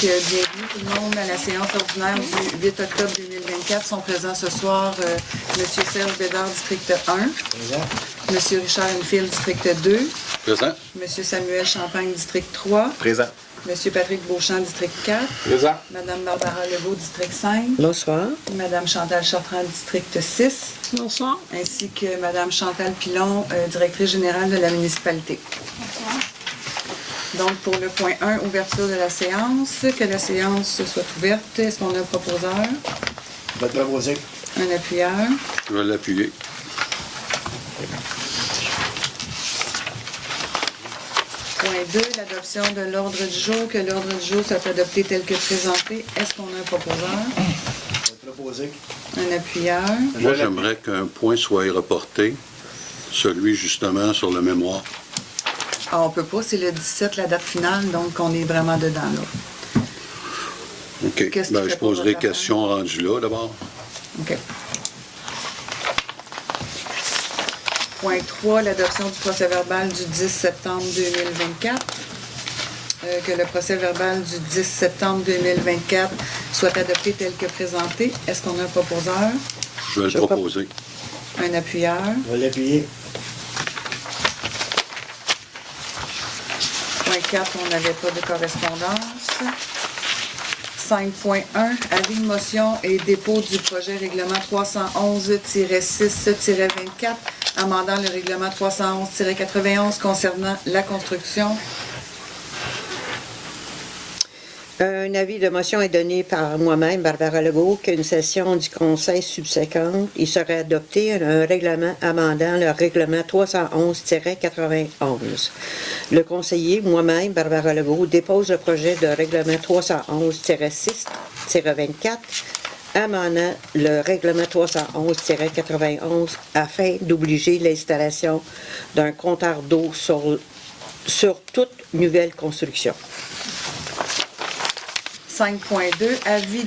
bienvenue tout le monde à la séance ordinaire du 8 octobre 2024. Sont présents ce soir M. Serge Bédard, district 1. Présent. M. Richard Enfield, district 2. Présent. M. Samuel Champagne, district 3. Présent. M. Patrick Beauchamp, district 4. Présent. Mme Barbara Legault, district 5. Bonsoir. Mme Chantal Chartrand, district 6. Bonsoir. Ainsi que Mme Chantal Pilon, directrice générale de la municipalité. Bonsoir. Donc, pour le point 1, ouverture de la séance, que la séance soit ouverte. Est-ce qu'on a un proposeur? Je vais te proposer. Un appuyeur? Je vais l'appuyer. Point 2, l'adoption de l'ordre du jour, que l'ordre du jour soit adopté tel que présenté. Est-ce qu'on a un proposeur? Je vais te proposer. Un appuyeur? Moi, j'aimerais qu'un point soit reporté, celui justement sur le mémoire. Ah, on peut pas, c'est le 17, la date finale, donc on est vraiment dedans, là. OK. Qu'est-ce qui Ben, fait je pour poserai votre question rendu là, d'abord. OK. Point 3, l'adoption du procès-verbal du 10 septembre 2024. Que le procès-verbal du 10 septembre 2024 soit adopté tel que présenté. Est-ce qu'on a un proposeur? Je vais le proposer. Un appuyeur? Je vais l'appuyer. Point 4, on n'avait pas de correspondance. 5.1, avis de motion et dépôt du projet règlement 311-6-24, amendant le règlement 311-91 concernant la construction. Un avis de motion est donné par moi-même, Barbara Legault, qu'une session du Conseil subséquente, il serait adopté un règlement amendant le règlement 311-91. Le conseiller, moi-même, Barbara Legault, dépose le projet de règlement 311-6-24, amendant le règlement 311-91 afin d'obliger l'installation d'un compteur d'eau sur toute nouvelle construction. 5.2, avis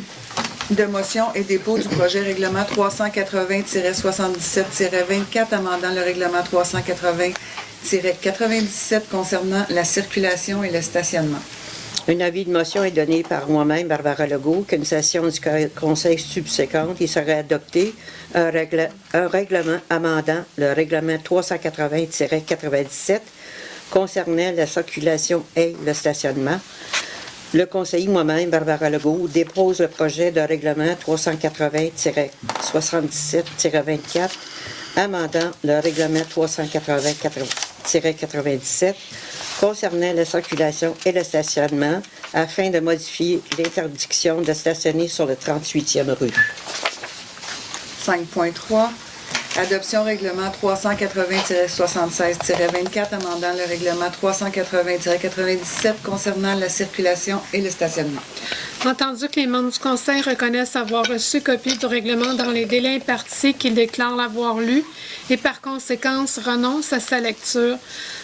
de motion et dépôt du projet règlement 380-77-24, amendant le règlement 380-97 concernant la circulation et le stationnement. Un avis de motion est donné par moi-même, Barbara Legault, qu'une session du Conseil subséquente, il serait adopté un règlement amendant le règlement 380-97 concernant la circulation et le stationnement. Le conseiller, moi-même, Barbara Legault, dépose le projet de règlement 380-77-24, amendant le règlement 380-97 concernant la circulation et le stationnement, afin de modifier l'interdiction de stationner sur le 38e rue. 5.3, adoption règlement 380-76-24, amendant le règlement 380-97 concernant la circulation et le stationnement. Entendu que les membres du Conseil reconnaissent avoir reçu copie du règlement dans les délais impartis, qu'ils déclarent l'avoir lu et par conséquent renoncent à sa lecture.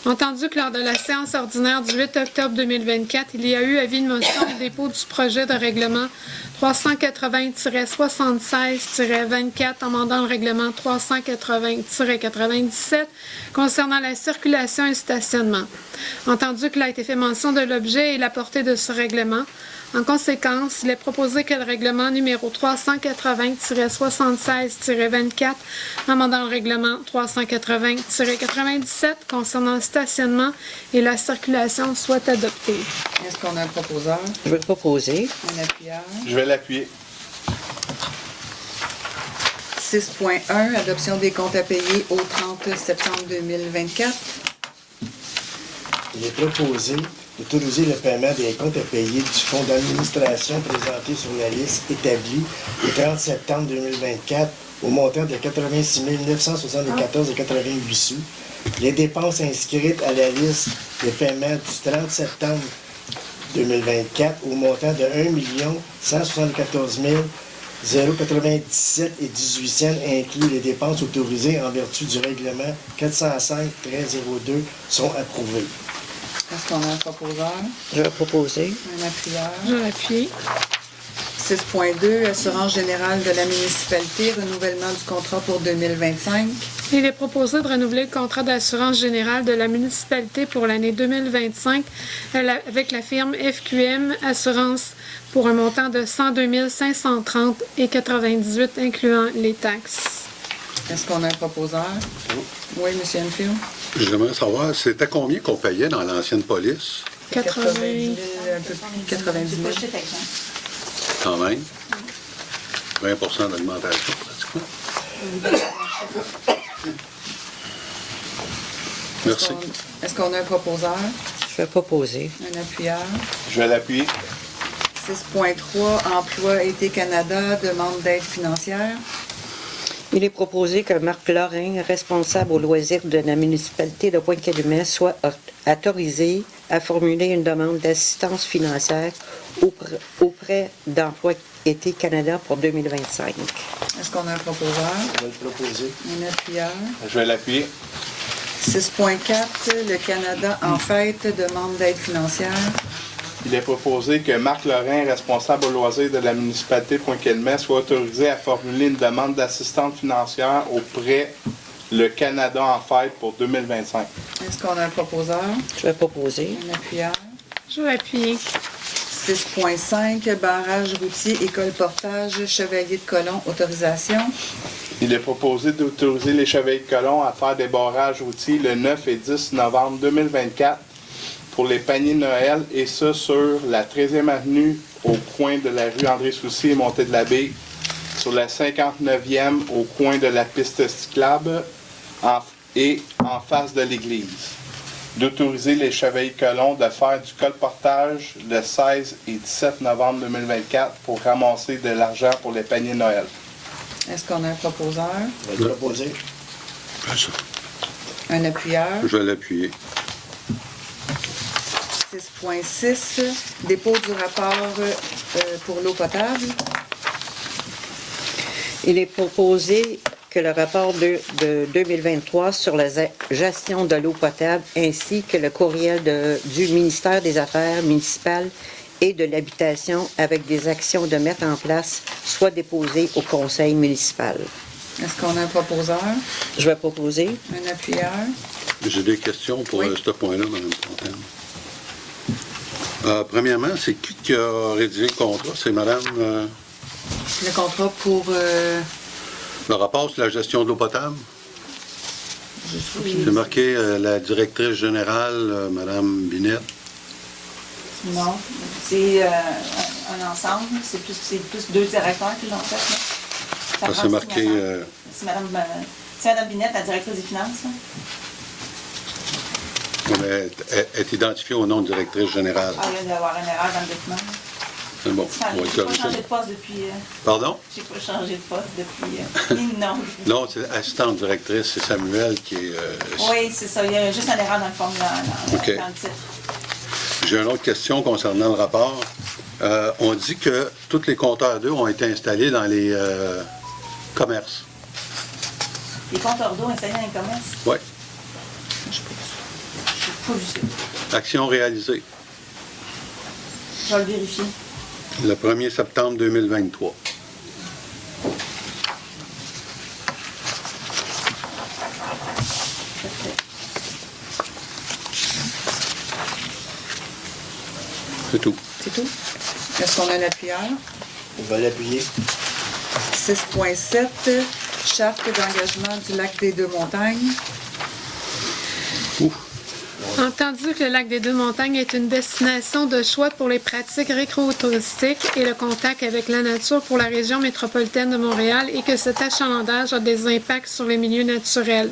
Entendu que lors de la séance ordinaire du 8 octobre 2024, il y a eu avis de motion et dépôt du projet de règlement 380-76-24, amendant le règlement 380-97 concernant la circulation et le stationnement. Entendu qu'il a été fait mention de l'objet et la portée de ce règlement, en conséquence, il est proposé que le règlement numéro 380-76-24, amendant le règlement 380-97 concernant le stationnement et la circulation soit adopté. Est-ce qu'on a un proposeur? Je vais le proposer. Un appuyeur? Je vais l'appuyer. 6.1, adoption des comptes à payer au 30 septembre 2024. Il est proposé d'autoriser le paiement des comptes à payer du fonds d'administration présenté sur la liste établie le 30 septembre 2024 au montant de 86 974,88 sous. Les dépenses inscrites à la liste des paiements du 30 septembre 2024 au montant de 1 174 097 et 18 cents inclus les dépenses autorisées en vertu du règlement 405-02 sont approuvées. Est-ce qu'on a un proposeur? Je vais proposer. Un appuyeur? Je l'appuie. 6.2, assurance générale de la municipalité, renouvellement du contrat pour 2025. Il est proposé de renouveler le contrat d'assurance générale de la municipalité pour l'année 2025 avec la firme FQM Assurance pour un montant de 102 530 et 98 incluant les taxes. Est-ce qu'on a un proposeur? Oui, M. Enfield. J'aimerais savoir, c'était combien qu'on payait dans l'ancienne police, 80 000, un peu plus de 90 000. quand même? 20 d'augmentation, pratiquement. Merci. Est-ce qu'on a un proposeur? Je vais proposer. Un appuyeur? Je vais l'appuyer. 6.3, Emploi Été Canada, demande d'aide financière. Il est proposé que Marc Lorrain, responsable aux loisirs de la municipalité de Pointe-Calumet, soit autorisé à formuler une demande d'assistance financière auprès d'Emploi Été Canada pour 2025. Est-ce qu'on a un proposeur? Je vais le proposer. Un appuyeur? Je vais l'appuyer. 6.4, le Canada en fête, demande d'aide financière. Il est proposé que Marc Lorrain, responsable aux loisirs de la municipalité de Pointe-Calumet, soit autorisé à formuler une demande d'assistance financière auprès le Canada en fête pour 2025. Est-ce qu'on a un proposeur? Je vais proposer. Un appuyeur? Je vais appuyer. 6.5, barrage routier, école portage, Chevalier de Colomb, autorisation. Il est proposé d'autoriser les Chevaliers de Colomb à faire des barrages routiers le 9 et 10 novembre 2024 pour les paniers de Noël, et ça sur la 13e avenue au coin de la rue André-Soucy et Montée de l'Abbé, sur la 59e au coin de la piste cyclable et en face de l'église. D'autoriser les Chevaliers de Colomb de faire du colportage le 16 et 17 novembre 2024 pour ramasser de l'argent pour les paniers de Noël. Est-ce qu'on a un proposeur? Je vais le proposer. Fais ça. Un appuyeur? Je vais l'appuyer. 6.6, dépôt du rapport pour l'eau potable. Il est proposé que le rapport de 2023 sur la gestion de l'eau potable ainsi que le courriel du ministère des Affaires municipales et de l'habitation avec des actions de mettre en place soient déposés au conseil municipal. Est-ce qu'on a un proposeur? Je vais proposer. Un appuyeur? J'ai des questions pour Oui. ce point-là, Mme Fontaine. Premièrement, c'est qui a rédigé le contrat? C'est Mme... Le contrat pour... le rapport sur la gestion de l'eau potable? C'est marqué la directrice générale, Mme Binette. Non, c'est un ensemble. C'est plus deux directeurs qui l'ont fait. Là. Ça Ah, prend c'est marqué... signature. C'est Mme Binette, la directrice des finances. Là. elle est identifiée au nom de directrice générale. Ah, il y a d'avoir une erreur dans le document. C'est bon. Enfin, On va j'ai pas corriger. changé de poste depuis... Pardon? j'ai pas changé de poste depuis... non. Non, c'est assistante directrice, c'est Samuel qui est... Oui, c'est ça. Il y a juste une erreur dans le formulaire, OK. dans le titre. J'ai une autre question concernant le rapport. On dit que tous les compteurs d'eau ont été installés dans les commerces. Les compteurs d'eau installés dans les commerces, Oui. je n'ai pas vu ça. Action réalisée. Je vais le vérifier. Le 1er septembre 2023. C'est tout. C'est tout? Est-ce qu'on a un appuyeur? Je vais l'appuyer. 6.7, charte d'engagement du lac des Deux-Montagnes. Ouf. Entendu que le lac des Deux-Montagnes est une destination de choix pour les pratiques récréotouristiques et le contact avec la nature pour la région métropolitaine de Montréal et que cet achalandage a des impacts sur les milieux naturels.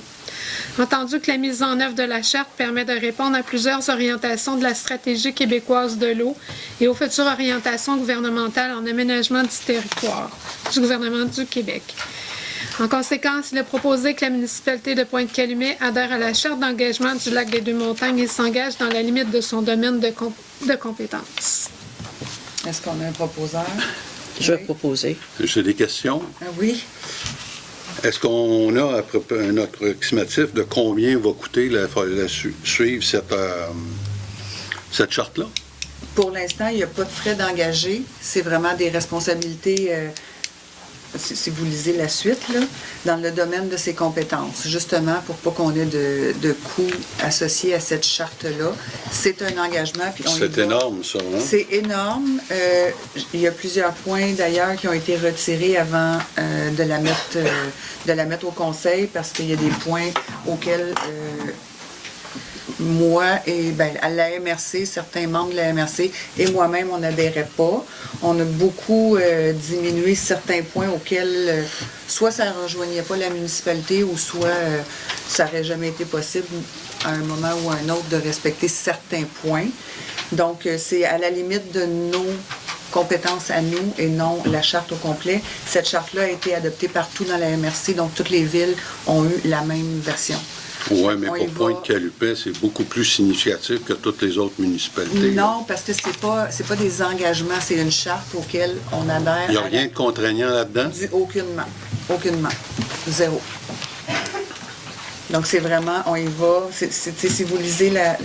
Entendu que la mise en œuvre de la charte permet de répondre à plusieurs orientations de la stratégie québécoise de l'eau et aux futures orientations gouvernementales en aménagement du territoire du gouvernement du Québec. En conséquence, il est proposé que la municipalité de Pointe-Calumet adhère à la charte d'engagement du lac des Deux-Montagnes et s'engage dans la limite de son domaine de compétences. Est-ce qu'on a un proposeur? Je vais Oui. proposer. J'ai des questions. Oui. Est-ce qu'on a un approximatif de combien va coûter suivre cette charte-là? Pour l'instant, il n'y a pas de frais d'engager. C'est vraiment des responsabilités si vous lisez la suite, là, dans le domaine de ses compétences, justement pour pas qu'on ait de coûts associés à cette charte-là. C'est un engagement. Puis C'est énorme, ça. Hein? C'est énorme. Il y a plusieurs points, d'ailleurs, qui ont été retirés avant de la mettre au Conseil, parce qu'il y a des points auxquels... moi et à la MRC, certains membres de la MRC et moi-même, on n'adhérait pas. On a beaucoup diminué certains points auxquels soit ça ne rejoignait pas la municipalité ou soit ça n'aurait jamais été possible à un moment ou à un autre de respecter certains points. Donc, c'est à la limite de nos compétences à nous et non la charte au complet. Cette charte-là a été adoptée partout dans la MRC, donc toutes les villes ont eu la même version. Oui, mais pour Pointe-Calumet, c'est beaucoup plus significatif que toutes les autres municipalités. Non, parce que c'est pas des engagements, c'est une charte auquel on adhère. Il n'y a rien de contraignant là-dedans? Aucunement. Aucunement. Zéro. Donc, c'est vraiment, on y va. Si vous lisez la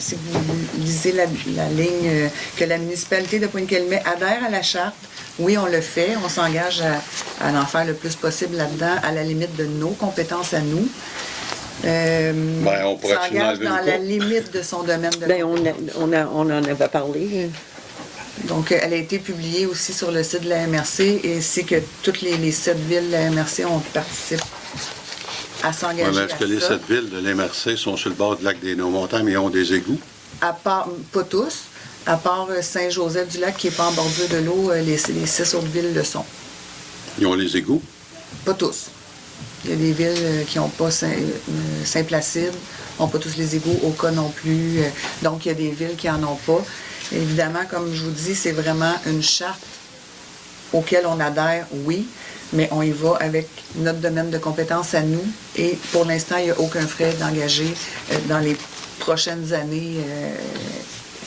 ligne que la municipalité de Pointe-Calumet adhère à la charte, oui, on le fait. On s'engage à en faire le plus possible là-dedans, à la limite de nos compétences à nous. On pourrait s'engage dans la limite de son domaine de on en avait parlé. Donc, elle a été publiée aussi sur le site de la MRC et c'est que toutes les 7 villes de la MRC ont participé à s'engager à ça. Est-ce que les 7 villes de la MRC sont sur le bord du lac des Hauts-Montagnes mais ont des égouts? À part, pas tous, à part Saint-Joseph-du-Lac qui n'est pas en bordure de l'eau, les 6 autres villes le sont. Ils ont les égouts? Pas tous. Il y a des villes qui n'ont pas Saint-Placide, n'ont pas tous les égouts, Oka non plus. Donc, il y a des villes qui n'en ont pas. Évidemment, comme je vous dis, c'est vraiment une charte auquel on adhère, oui, mais on y va avec notre domaine de compétences à nous. Et pour l'instant, il n'y a aucun frais d'engager dans les prochaines années.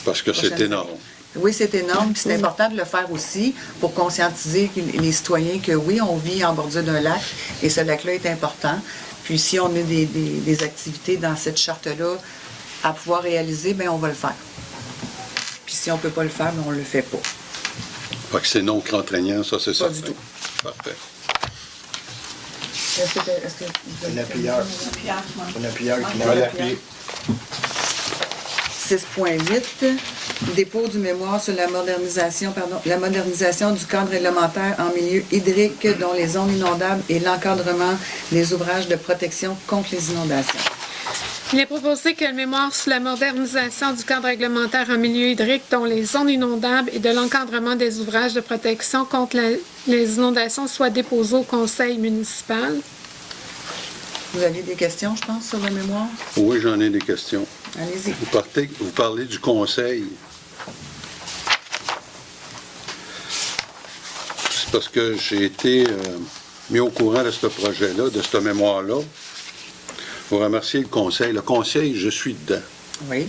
Parce que c'est énorme. Oui, c'est énorme. Puis c'est important de le faire aussi pour conscientiser les citoyens que oui, on vit en bordure d'un lac et ce lac-là est important. Puis si on a des activités dans cette charte-là à pouvoir réaliser, bien, on va le faire. Puis si on ne peut pas le faire, bien, on ne le fait pas. Fait que c'est non contraignant, ça, c'est ça. Pas du tout. Parfait. Est-ce que Un appuyeur. Un appuyeur qui Je vais l'appuyer. 6.8, dépôt du mémoire sur la modernisation du cadre réglementaire en milieu hydrique dont les zones inondables et l'encadrement des ouvrages de protection contre les inondations. Il est proposé que le mémoire sur la modernisation du cadre réglementaire en milieu hydrique dont les zones inondables et de l'encadrement des ouvrages de protection contre les inondations soit déposé au conseil municipal. Vous aviez des questions, je pense, sur le mémoire? Oui, j'en ai des questions. Allez-y. Vous parlez du conseil. C'est parce que j'ai été mis au courant de ce projet-là, de ce mémoire-là. Je vous remercie le conseil. Le conseil, je suis dedans. Oui.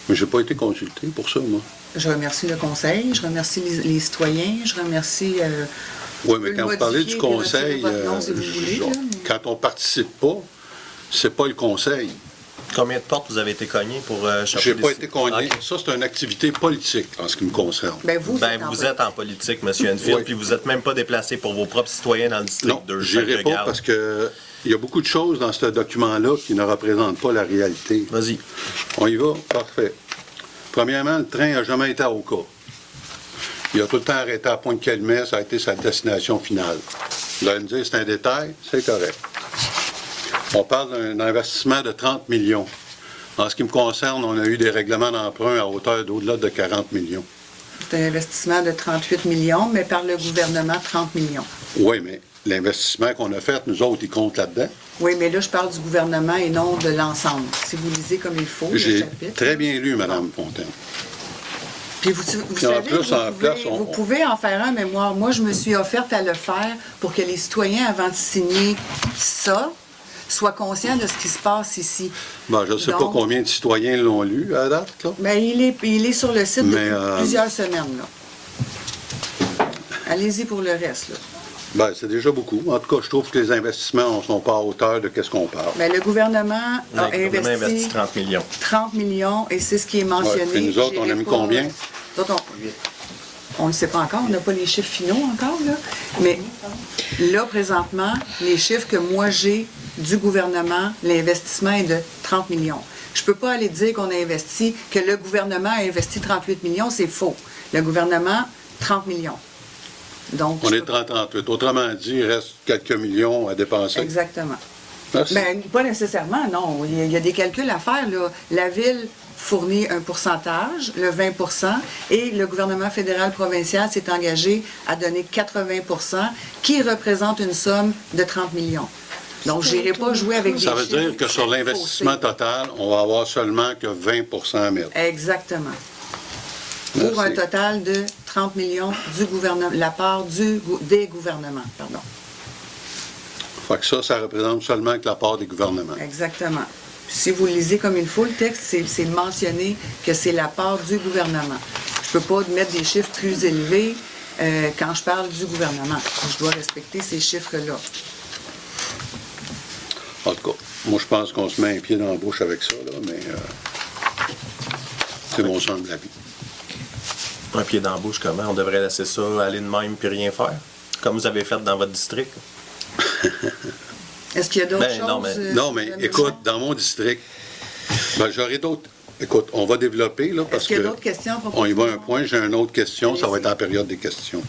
Mais je n'ai pas été consulté pour ça, moi. Je remercie le conseil, je remercie les citoyens, je remercie... oui, mais quand vous parlez du conseil, quand on ne participe pas, c'est pas le conseil. Combien de portes vous avez été cogné pour chercher J'ai pas été cogné. Okay. Ça, c'est une activité politique en ce qui me concerne. Vous êtes en politique, M. Enfield, Oui. puis vous n'êtes même pas déplacé pour vos propres citoyens dans le district Non, 2. je n'irai pas parce qu'il y a beaucoup de choses dans ce document-là qui ne représentent pas la réalité. Vas-y. On y va? Parfait. Premièrement, le train n'a jamais été à Oka. Il a tout le temps arrêté à Pointe-Calumet, ça a été sa destination finale. Vous allez me dire, c'est un détail, c'est correct. On parle d'un investissement de 30 millions. En ce qui me concerne, on a eu des règlements d'emprunt à hauteur d'au-delà de 40 millions. C'est un investissement de 38 millions, mais par le gouvernement, 30 millions. Oui, mais l'investissement qu'on a fait, nous autres, il compte là-dedans. Oui, mais là, je parle du gouvernement et non de l'ensemble. Si vous lisez comme il faut, le J'ai chapitre. très bien lu, Mme Fontaine. Puis vous savez, vous pouvez en faire un mémoire. Moi, je me suis offerte à le faire pour que les citoyens, avant de signer ça, soient conscients de ce qui se passe ici. Ben, je ne sais pas combien de citoyens l'ont lu à date, là. Ben, il est sur le site depuis plusieurs semaines, là. Allez-y pour le reste, là. Ben, c'est déjà beaucoup. En tout cas, je trouve que les investissements ne sont pas à hauteur de ce qu'on parle. Ben, le gouvernement a investi 30 millions. 30 millions, et c'est ce qui est mentionné. Ouais, puis nous autres, on a mis combien? Nous autres, On ne le sait pas encore, on n'a pas les chiffres finaux encore, là. Mais là, présentement, les chiffres que moi j'ai du gouvernement, l'investissement est de 30 millions. Je ne peux pas aller dire qu'on a investi, que le gouvernement a investi 38 millions, c'est faux. Le gouvernement, 30 millions. Donc, On est en 38. Autrement dit, il reste quelques millions à dépenser. Exactement. Merci. Bien, pas nécessairement, non. Il y a des calculs à faire, là. La Ville fournit un pourcentage, le 20 et le gouvernement fédéral-provincial s'est engagé à donner 80 qui représente une somme de 30 millions. Donc, je n'irai pas jouer avec des Ça veut chiffres dire que sur l'investissement faussés. total, on va avoir seulement que 20 à mettre. Exactement. Merci. Pour un total de 30 millions du gouvernement, la part des gouvernements, pardon. Fait que ça représente seulement que la part des gouvernements. Exactement. Si vous lisez comme il faut, le texte, c'est mentionné que c'est la part du gouvernement. Je ne peux pas mettre des chiffres plus élevés quand je parle du gouvernement. Je dois respecter ces chiffres-là. En tout cas, moi, je pense qu'on se met un pied dans la bouche avec ça, là, mais c'est mon semble d'avis. Un pied dans la bouche, comment? On devrait laisser ça aller de même puis rien faire? Comme vous avez fait dans votre district? Est-ce qu'il y a d'autres Ben, choses? non, mais- Non, mais écoute, dans mon district, j'aurai d'autres. Écoute, on va développer, là, parce Est-ce qu'il y a que d'autres questions à propos on y va du un point. J'ai une autre question. Ça va être en période des questions.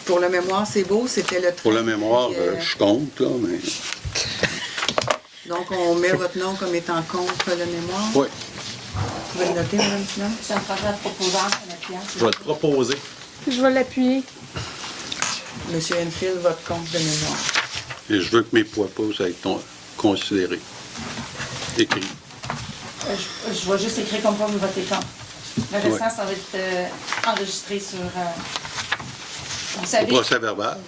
Pour le mémoire, c'est beau, c'était le Pour la 30, mémoire, puis, je compte, là, mais... donc, on met votre nom comme étant contre le mémoire. Oui. Vous pouvez le noter, Mme Finance? C'est un projet proposant, un appuyant. Je vais te proposer. Je vais l'appuyer. Monsieur Enfield vote contre de mémoire. Et je veux que mes propos soient considérés. Écrits. Je vais juste écrire comme quoi vous votez contre. Le restant, ça va être enregistré sur... vous Au savez, procès verbal.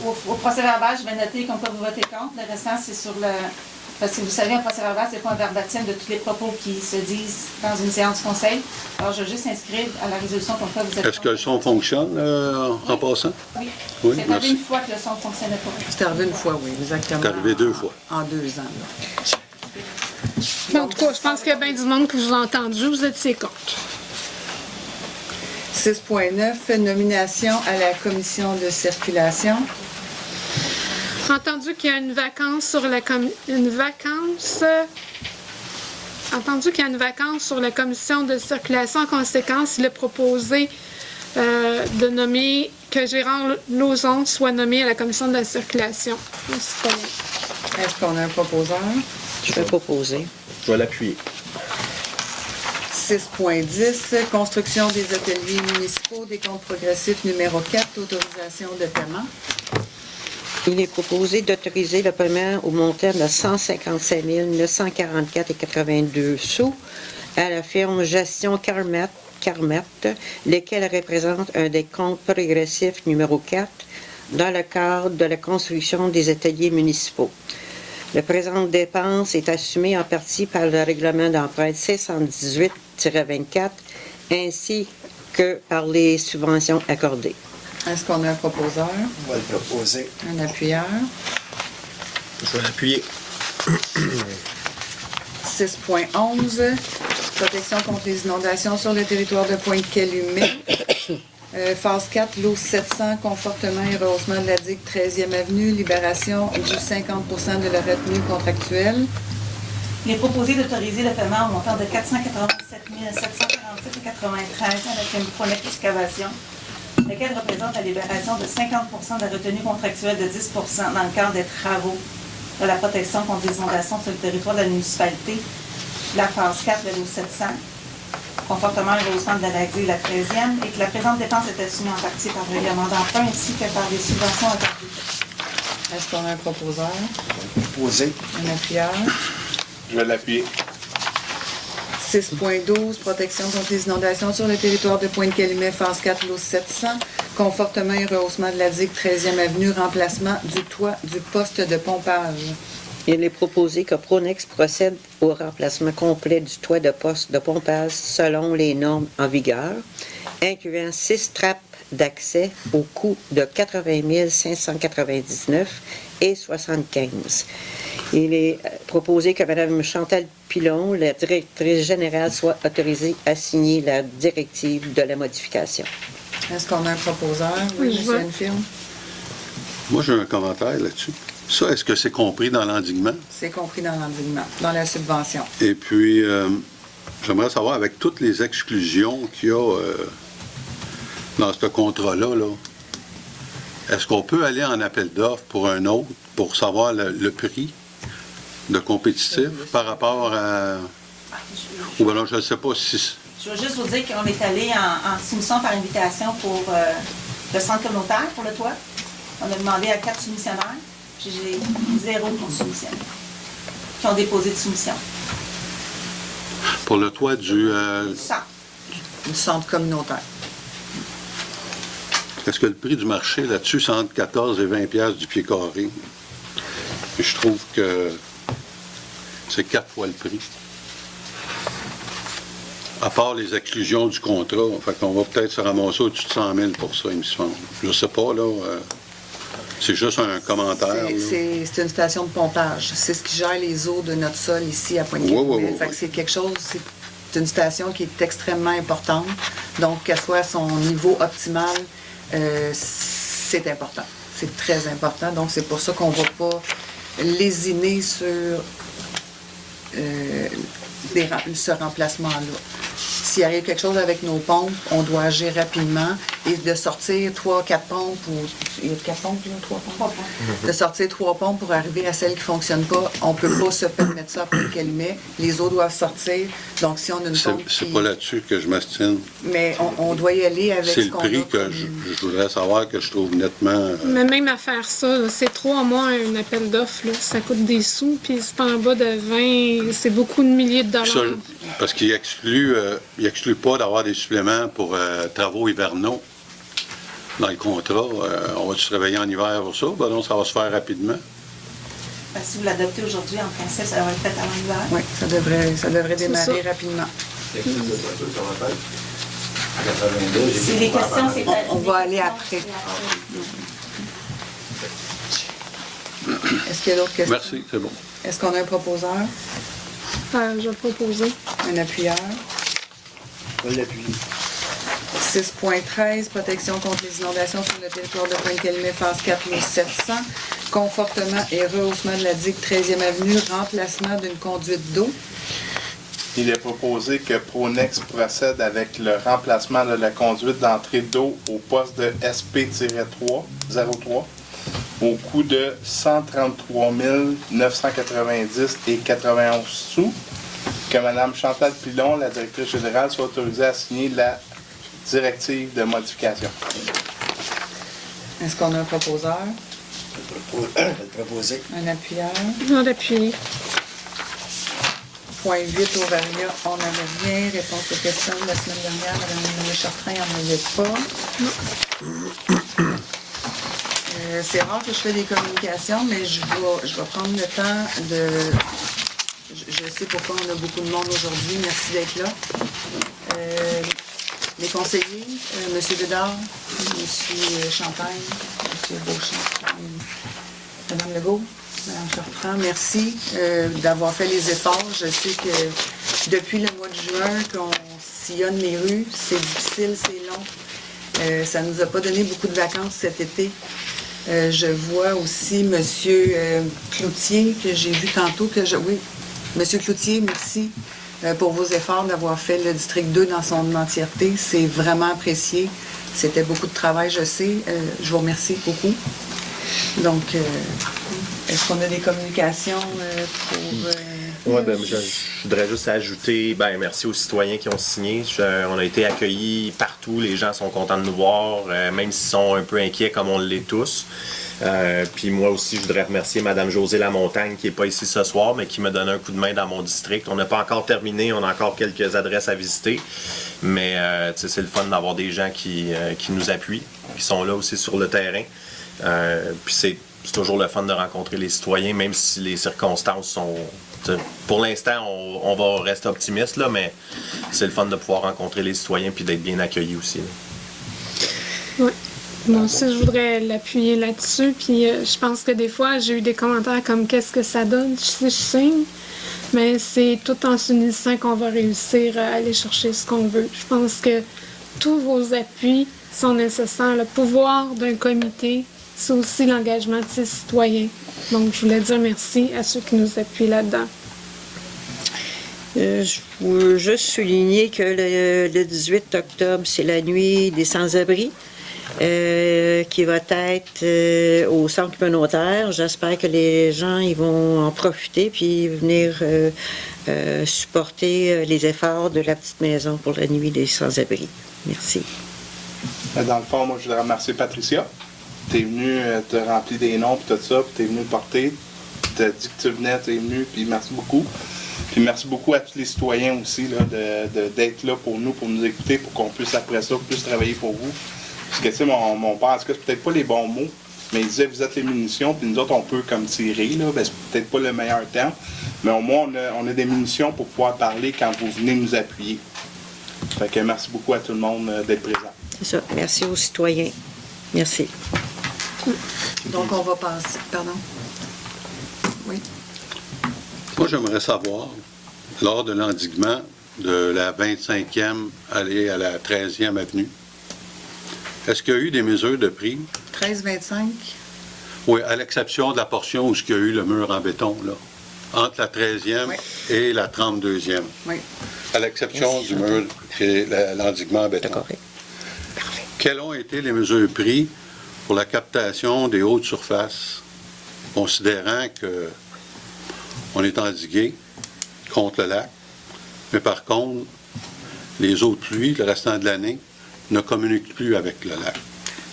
au procès verbal, je vais noter comme quoi vous votez contre. Le restant, c'est sur le... Parce que vous savez, un procès verbal, c'est pas un verbatim de tous les propos qui se disent dans une séance conseil. Alors, je vais juste inscrire à la résolution comme quoi vous êtes Est-ce que le son fonctionne en passant? Oui. Oui, C'est arrivé merci. une fois que le son ne fonctionnait pas. C'est arrivé une fois, oui, exactement. C'est arrivé 2 fois. En 2 ans, là. Mais en tout cas, je pense qu'il y a bien du monde qui vous a entendu. Vous étiez contre. 6.9, nomination à la commission de circulation. Entendu qu'il y a une vacance sur la sur la commission de circulation. En conséquence, il est proposé de nommer que Gérard Lauzon soit nommé à la commission de la circulation. Est-ce qu'on a un proposeur? Je vais proposer. Je vais l'appuyer. 6.10, construction des ateliers municipaux, des comptes progressifs numéro 4, autorisation de paiement. Il est proposé d'autoriser le paiement au montant de 155 944,82 sous à la firme Gestion Carmet, lesquels représentent un décompte progressif numéro 4 dans le cadre de la construction des ateliers municipaux. La présente dépense est assumée en partie par le règlement d'emprunt 618-24 ainsi que par les subventions accordées. Est-ce qu'on a un proposeur? On va le proposer. Un appuyeur? Je vais l'appuyer. 6.11, protection contre les inondations sur le territoire de Pointe-Calumet. Phase 4, l'eau 700, confortement et rehaussement de la digue 13e avenue, libération du 50 de la retenue contractuelle. Il est proposé d'autoriser le paiement au montant de 487 747,93 à la firme Pronet Excavation, lequel représente la libération de 50 de la retenue contractuelle de 10 dans le cadre des travaux de la protection contre les inondations sur le territoire de la municipalité, la phase 4 de l'eau 700, confortement au rehaussement de la digue la 13e, et que la présente dépense est assumée en partie par le règlement d'emprunt ainsi que par les subventions accordées. Est-ce qu'on a un proposeur? Proposer. Un appuyeur? Je vais l'appuyer. 6.12, protection contre les inondations sur le territoire de Pointe-Calumet, phase 4, l'eau 700, confortement et rehaussement de la digue 13e avenue, remplacement du toit du poste de pompage. Il est proposé que Pronex procède au remplacement complet du toit de poste de pompage selon les normes en vigueur, incluant 6 trappes d'accès au coût de 80 599,75. Il est proposé que Mme Chantal Pilon, la directrice générale, soit autorisée à signer la directive de la modification. Est-ce qu'on a un proposeur? Oui, Oui, je M. vois. Enfield. Moi, j'ai un commentaire là-dessus. Ça, est-ce que c'est compris dans l'endiguement? C'est compris dans l'endiguement, dans la subvention. Et puis, j'aimerais savoir, avec toutes les exclusions qu'il y a dans ce contrat-là, là, est-ce qu'on peut aller en appel d'offres pour un autre, pour savoir le prix de compétitif par rapport à... Ou bien non, je ne sais pas si... Je veux juste vous dire qu'on est allé en soumission par invitation pour le centre communautaire, pour le toit. On a demandé à 4 soumissionnaires, puis j'ai 0 pour soumission, qui ont déposé de soumission. Pour le toit du... Ça. Du centre communautaire. Est-ce que le prix du marché là-dessus, c'est entre 14 et 20 piastres du pied carré? Et je trouve que c'est 4 fois le prix. À part les exclusions du contrat, fait qu'on va peut-être se ramasser au-dessus de 100 000 pour ça, il me semble. Je ne sais pas, là. C'est juste un commentaire. là. C'est une station de pompage. C'est ce qui gère les eaux de notre sol ici à Pointe-Calimel. Oui. Fait que c'est quelque chose, c'est une station qui est extrêmement importante. Donc, qu'elle soit à son niveau optimal, c'est important. C'est très important. Donc, c'est pour ça qu'on ne va pas lésiner sur ce remplacement-là. S'il arrive quelque chose avec nos pompes, on doit agir rapidement et de sortir 3-4 pompes ou... Il y a 4 pompes, là, 3 pompes? 3 points. De sortir 3 pompes pour arriver à celles qui ne fonctionnent pas, on ne peut pas se permettre ça après qu'elle met. Les eaux doivent sortir. Donc, si on a une pompe C'est qui... pas là-dessus que je m'astine. Mais on doit y aller avec C'est ce le qu'on prix a que comme- je voudrais savoir, que je trouve nettement... Mais même à faire ça, là, c'est 3 mois un appel d'offres. Là. Ça coûte des sous, puis c'est pas en bas de 20, c'est beaucoup de milliers de dollars. Ça, parce qu'il exclut pas d'avoir des suppléments pour travaux hivernaux dans le contrat. On va se réveiller en hiver pour ça? Ben non, ça va se faire rapidement. Ben, si vous l'adoptez aujourd'hui, en principe, ça va être fait avant l'hiver. Oui, ça devrait démarrer rapidement. Si les questions, c'est... On va aller après. Est-ce qu'il y a d'autres questions? Merci, c'est bon. Est-ce qu'on a un proposeur, Je vais proposer. un appuyeur? On l'appuie. 6.13, protection contre les inondations sur le territoire de Pointe-Calimel, phase 4700, confortement et rehaussement de la digue 13e avenue, remplacement d'une conduite d'eau. Il est proposé que Pronex procède avec le remplacement de la conduite d'entrée d'eau au poste de SP-03 au coût de 133 990 et 91 sous. Que Mme Chantal Pilon, la directrice générale, soit autorisée à signer la directive de modification. Est-ce qu'on a un proposeur, Le proposer. un appuyeur? On l'appuie. Point 8, Ovaria, on n'avait rien. Réponse aux questions de la semaine dernière, Mme Chartrain n'en avait pas. C'est rare que je fais des communications, mais je vais prendre le temps de... Je sais pourquoi on a beaucoup de monde aujourd'hui. Merci d'être là. Les conseillers, M. Bédard, M. Champagne, M. Beauchamp, Mme Legault, Mme Chartrand, merci d'avoir fait les efforts. Je sais que depuis le mois de juin qu'on sillonne les rues, c'est difficile, c'est long. Ça ne nous a pas donné beaucoup de vacances cet été. Je vois aussi M. Cloutier, que j'ai vu tantôt. Oui, M. Cloutier, merci pour vos efforts d'avoir fait le district 2 dans son entièreté. C'est vraiment apprécié. C'était beaucoup de travail, je sais. Je vous remercie beaucoup. Donc, est-ce qu'on a des communications pour... Oui, je voudrais juste ajouter, merci aux citoyens qui ont signé. On a été accueillis partout, les gens sont contents de nous voir, même s'ils sont un peu inquiets comme on l'est tous. Puis moi aussi, je voudrais remercier Mme Josée Lamontagne qui n'est pas ici ce soir, mais qui me donne un coup de main dans mon district. On n'a pas encore terminé, on a encore quelques adresses à visiter, mais c'est le fun d'avoir des gens qui nous appuient, qui sont là aussi sur le terrain. Puis c'est toujours le fun de rencontrer les citoyens, même si les circonstances sont... Pour l'instant, on va rester optimiste, là, mais c'est le fun de pouvoir rencontrer les citoyens puis d'être bien accueillis aussi. Oui. Moi aussi, je voudrais l'appuyer là-dessus. Puis je pense que des fois, j'ai eu des commentaires comme « Qu'est-ce que ça donne si je signe? » Mais c'est tout en s'unissant qu'on va réussir à aller chercher ce qu'on veut. Je pense que tous vos appuis, sont nécessaires. Le pouvoir d'un comité, c'est aussi l'engagement de ses citoyens. Donc, je voulais dire merci à ceux qui nous appuient là-dedans. Je veux juste souligner que le 18 octobre, c'est la nuit des sans-abri qui va être au centre communautaire. J'espère que les gens ils vont en profiter puis venir supporter les efforts de la petite maison pour la nuit des sans-abri. Merci. Dans le fond, moi, je voudrais remercier Patricia. Tu es venue te remplir des noms et tout ça, puis tu es venue porter. Tu as dit que tu venais, tu es venu, puis merci beaucoup. Puis merci beaucoup à tous les citoyens aussi là, d'être là pour nous écouter, pour qu'on puisse après ça plus travailler pour vous. Parce que tu sais, mon père, en tout cas, c'est peut-être pas les bons mots, mais il disait vous êtes les munitions, puis nous autres on peut comme tirer, là, ben, c'est peut-être pas le meilleur terme, mais au moins on a des munitions pour pouvoir parler quand vous venez nous appuyer. Fait que merci beaucoup à tout le monde d'être présent. C'est ça. Merci aux citoyens. Merci. Donc, on va passer. Pardon? Oui. Moi, j'aimerais savoir, lors de l'endiguement de la 25e allée à la 13e avenue, est-ce qu'il y a eu des mesures de prix? 13-25? Oui, à l'exception de la portion où il y a eu le mur en béton, là, entre la 13e Oui. et la 32e. Oui. À l'exception du mur et l'endiguement en béton. D'accord. Quelles ont été les mesures prises pour la captation des hautes surfaces, considérant que on est endigué contre le lac, mais par contre, les eaux de pluie, le restant de l'année, ne communiquent plus avec le lac.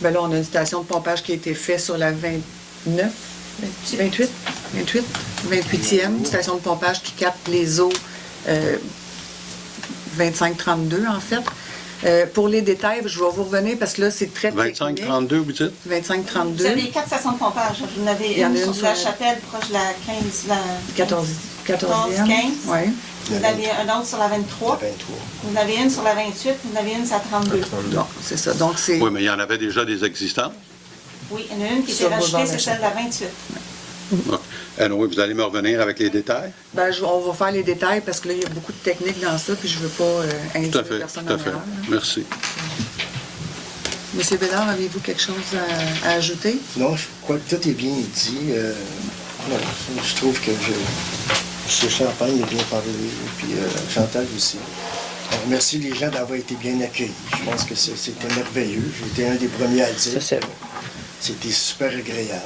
Bien là, on a une station de pompage qui a été faite sur la 29, 28e station de pompage qui capte les eaux 25-32 en fait. Pour les détails, je vais vous revenir parce que là, c'est très technique. 25-32, vous dites? 25-32. Vous avez 4 stations de pompage. Vous en avez Il y en a une une sur la sur- Chapelle, proche de la 15, la 14e. 15. Oui. Vous en avez un autre sur la 23. 23. Vous en avez une sur la 28. Vous en avez une sur la 32. Donc, c'est ça. Donc, c'est. Oui, mais il y en avait déjà des existants. Oui, il y en a une qui Sur était rajoutée, Boulevard c'est de celle de la 28. Anyway, vous allez me revenir avec les détails? Ben, on va faire les détails parce que là, il y a beaucoup de techniques dans ça, puis je ne veux pas Tout induire à fait, personne tout à en fait. erreur. là. Merci. Monsieur Bédard, avez-vous quelque chose à ajouter? Non, je crois que tout est bien dit. Voilà, je trouve que M. Champagne a bien parlé, et puis Chantal aussi. On remercie les gens d'avoir été bien accueillis. Je pense que c'était merveilleux. J'ai été un des premiers à le dire. Ça, c'est bon. C'était super agréable.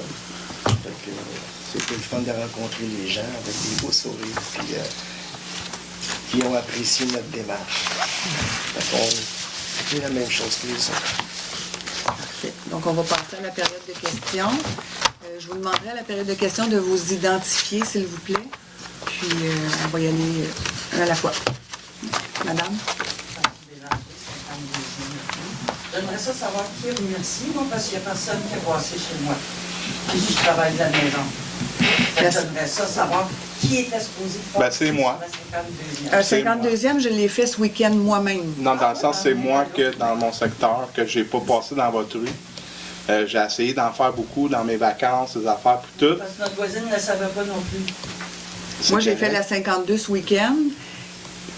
C'était le fun de rencontrer les gens avec des beaux sourires, puis qui ont apprécié notre démarche. C'est la même chose que les autres. Parfait. Donc, on va passer à la période de questions. Je vous demanderai à la période de questions de vous identifier, s'il vous plaît. Puis, on va y aller un à la fois. Madame? J'aimerais ça savoir qui remercie, moi, parce qu'il n'y a personne qui est passé chez moi. Puis je travaille de la maison. J'aimerais ça savoir qui était supposé faire. Ben, c'est moi. Un C'est 52e, je l'ai fait ce week-end moi-même. Non, dans le sens, c'est moi que dans mon secteur, que j'ai pas passé dans votre rue. J'ai essayé d'en faire beaucoup dans mes vacances, des affaires, puis tout. Parce que notre voisine ne le savait pas non plus. Moi, j'ai fait la 52 ce week-end.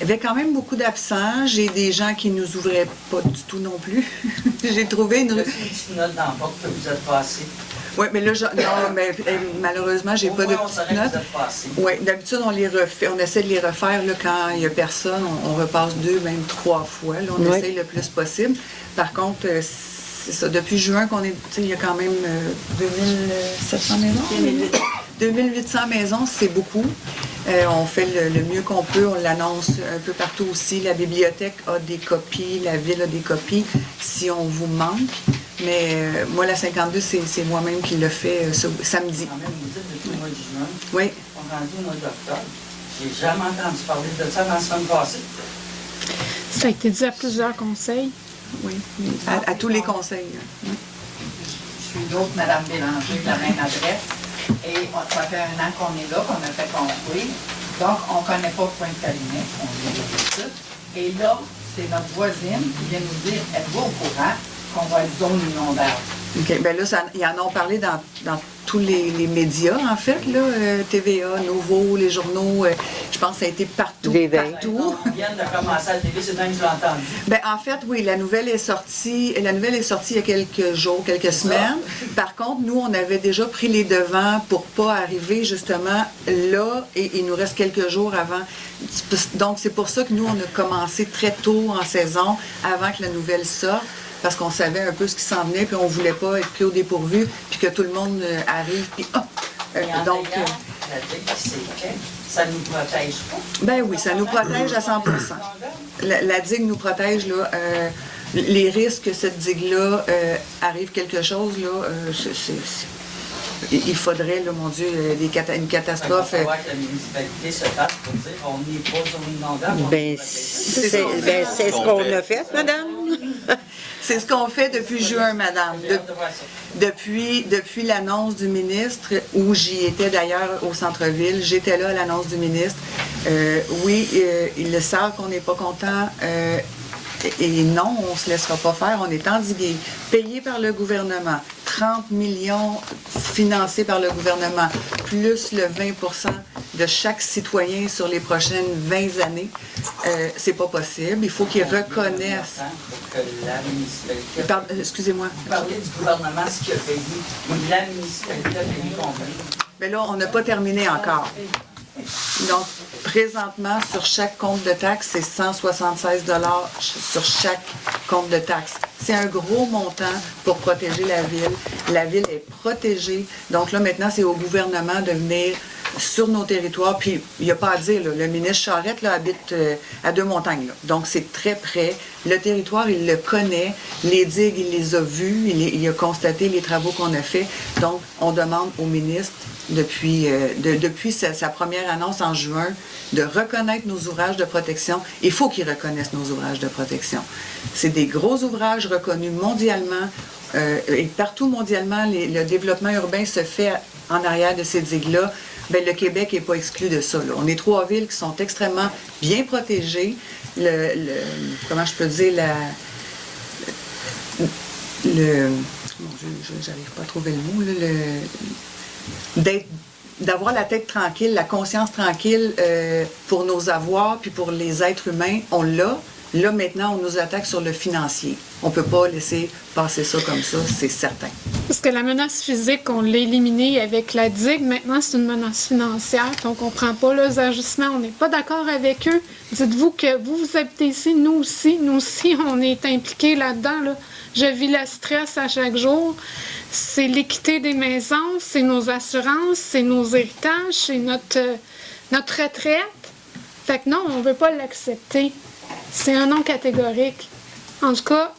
Il y avait quand même beaucoup d'absents. J'ai des gens qui nous ouvraient pas du tout non plus. J'ai trouvé une... Il y a une petite note dans la porte que vous êtes passé. Oui, mais là, non, mais malheureusement, j'ai Au pas de moins, on saurait petites que notes. vous êtes passé. Oui, d'habitude, on les refait. On essaie de les refaire là, quand il n'y a personne. On repasse 2, même 3 fois. Là, on Oui. essaye le plus possible. Par contre, c'est ça. Depuis juin qu'on est. Tu sais, il y a quand même 2700 maisons. 2800 maisons, c'est beaucoup. On fait le mieux qu'on peut. On l'annonce un peu partout aussi. La bibliothèque a des copies. La ville a des copies si on vous manque. Mais moi, la 52, c'est moi-même qui le fait samedi. Quand même, vous dites depuis le mois de juin, Oui. on est rendu au mois d'octobre. J'ai jamais entendu parler de ça la semaine passée. Ça a été dit à plusieurs conseils. Oui, à tous les conseils. Je suis d'autres, Mme Bélanger, de la même adresse. Et ça fait 1 an qu'on est là, qu'on a fait construire. Donc, on ne connaît pas Pointe-Calumet, on vient de tout. Et là, c'est notre voisine qui vient nous dire, êtes-vous au courant qu'on va être zone inondable? OK. Bien là, ils en ont parlé dans tous les médias, en fait, là, TVA, Nouveau, les journaux, je pense que ça a été partout. Les veilles. Partout. On vient de commencer à la télé, c'est même que je l'ai entendu. Ben, en fait, oui, la nouvelle est sortie il y a quelques jours, quelques semaines. Par contre, nous, on avait déjà pris les devants pour pas arriver justement là, et il nous reste quelques jours avant. Donc, c'est pour ça que nous, on a commencé très tôt en saison, avant que la nouvelle sorte, parce qu'on savait un peu ce qui s'en venait, puis on voulait pas être pris au dépourvu, puis que tout le monde arrive, puis donc... La DIG, c'est que ça nous protège pas. Ben oui, ça nous protège à 100%. La digue nous protège, là. Les risques que cette digue-là arrive quelque chose, là, il faudrait, là, mon Dieu, une catastrophe. Il va falloir que la municipalité se fasse pour dire on n'est pas zone inondable. Ben, c'est ce qu'on a fait, madame. C'est ce qu'on fait depuis juin, madame. Depuis l'annonce du ministre, où j'y étais d'ailleurs au centre-ville, j'étais là à l'annonce du ministre. Oui, ils le savent qu'on n'est pas content. Et non, on ne se laissera pas faire. On est endigué, payé par le gouvernement, 30 millions financés par le gouvernement, plus le 20 de chaque citoyen sur les prochaines 20 années. C'est pas possible. Il faut qu'ils reconnaissent. Excusez-moi. Vous parlez du gouvernement, ce qu'il a payé. Mais la municipalité a payé combien? Mais là, on n'a pas terminé encore. Donc, présentement, sur chaque compte de taxe, c'est 176 $ sur chaque compte de taxe. C'est un gros montant pour protéger la ville. La ville est protégée. Donc là, maintenant, c'est au gouvernement de venir sur nos territoires. Puis, il n'y a pas à dire, là, le ministre Charette là, habite à Deux-Montagnes. Là. Donc, c'est très près. Le territoire, il le connaît. Les digues, il les a vues. Il a constaté les travaux qu'on a faits. Donc, on demande au ministre, depuis sa première annonce en juin, de reconnaître nos ouvrages de protection. Il faut qu'ils reconnaissent nos ouvrages de protection. C'est des gros ouvrages reconnus mondialement. Et partout mondialement, le développement urbain se fait en arrière de ces digues-là. Bien, le Québec n'est pas exclu de ça. Là. On est 3 villes qui sont extrêmement bien protégées. Comment je peux dire, mon Dieu, j'arrive pas à trouver le mot, d'avoir la tête tranquille, la conscience tranquille pour nos avoirs, puis pour les êtres humains, on l'a. Là, maintenant, on nous attaque sur le financier. On ne peut pas laisser passer ça comme ça, c'est certain. Parce que la menace physique, on l'a éliminée avec la digue. Maintenant, c'est une menace financière. Donc, on ne prend pas les ajustements. On n'est pas d'accord avec eux. Dites-vous que vous habitez ici, nous aussi, on est impliqués là-dedans. Là. Je vis le stress à chaque jour. C'est l'équité des maisons, c'est nos assurances, c'est nos héritages, c'est notre retraite. Fait que non, on ne veut pas l'accepter. C'est un non catégorique. En tout cas,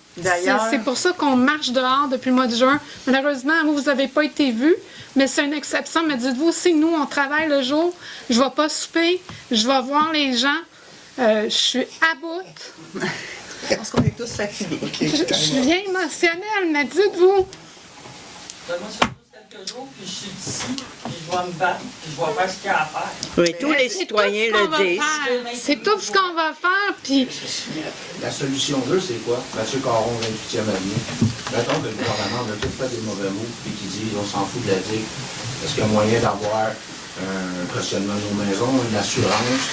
c'est pour ça qu'on marche dehors depuis le mois de juin. Malheureusement, vous n'avez pas été vus, mais c'est une exception. Mais dites-vous, si nous, on travaille le jour, je ne vais pas souper, je vais voir les gens, je suis à bout. Je pense qu'on est tous fatigués. Je suis bien émotionnelle, mais dites-vous. Moi, ça fait quelques jours, puis je suis ici, puis je vais me battre, puis je vais faire ce qu'il y a à faire. Oui, tous les citoyens le disent. C'est tout ce qu'on va faire, puis... La solution 2, c'est quoi? Mathieu Caron, 28e avenue. Mettons que le gouvernement a tout fait des mauvais mots, puis qu'ils disent on s'en fout de la digue. Est-ce qu'il y a moyen d'avoir un cautionnement de nos maisons, une assurance?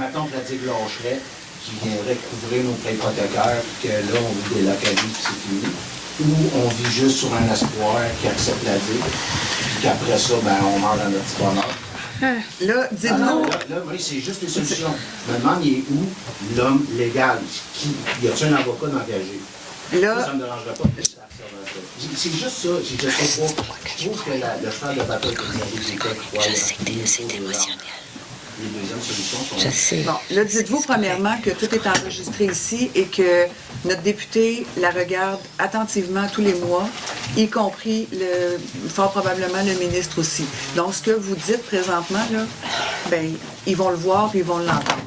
Mettons que la digue lâcherait, qui viendrait couvrir nos prêts hypothécaires, puis que là, on vous délocalise, puis c'est fini. Ou on vit juste sur un espoir qui accepte la digue, puis qu'après ça, ben, on mange à notre petit bonheur. Là, dites-nous... Là, oui, c'est juste les solutions. Je me demande, il est où l'homme légal? Y a-t-il un avocat d'engagé? Là... Ça ne me dérangerait pas que ça. C'est juste ça. Je trouve que le cheval de bataille que vous avez dit, je sais que c'est émotionnel. Les deuxièmes solutions sont... Je sais. Bon, là, dites-vous premièrement que tout est enregistré ici et que notre député la regarde attentivement tous les mois, y compris fort probablement le ministre aussi. Donc, ce que vous dites présentement, là, ben, ils vont le voir et ils vont l'entendre.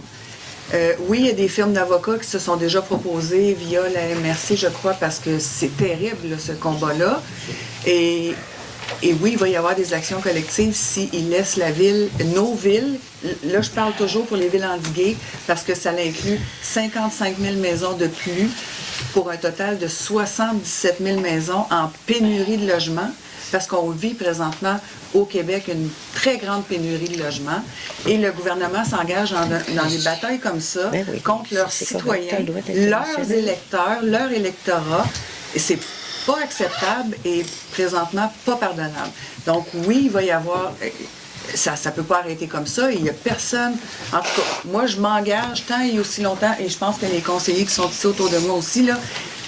Oui, il y a des firmes d'avocats qui se sont déjà proposées via la MRC, je crois, parce que c'est terrible, là, ce combat-là. Et oui, il va y avoir des actions collectives s'ils laissent la ville, nos villes, là je parle toujours pour les villes endiguées, parce que ça inclut 55 000 maisons de plus, pour un total de 77 000 maisons en pénurie de logements, parce qu'on vit présentement au Québec une très grande pénurie de logements, et le gouvernement s'engage dans des batailles comme ça contre leurs citoyens, leurs électeurs, leur électorat, et c'est pas acceptable et présentement pas pardonnable. Donc oui, il va y avoir... Ça ne peut pas arrêter comme ça. Il n'y a personne. En tout cas, moi, je m'engage tant et aussi longtemps, et je pense que les conseillers qui sont ici autour de moi aussi, là,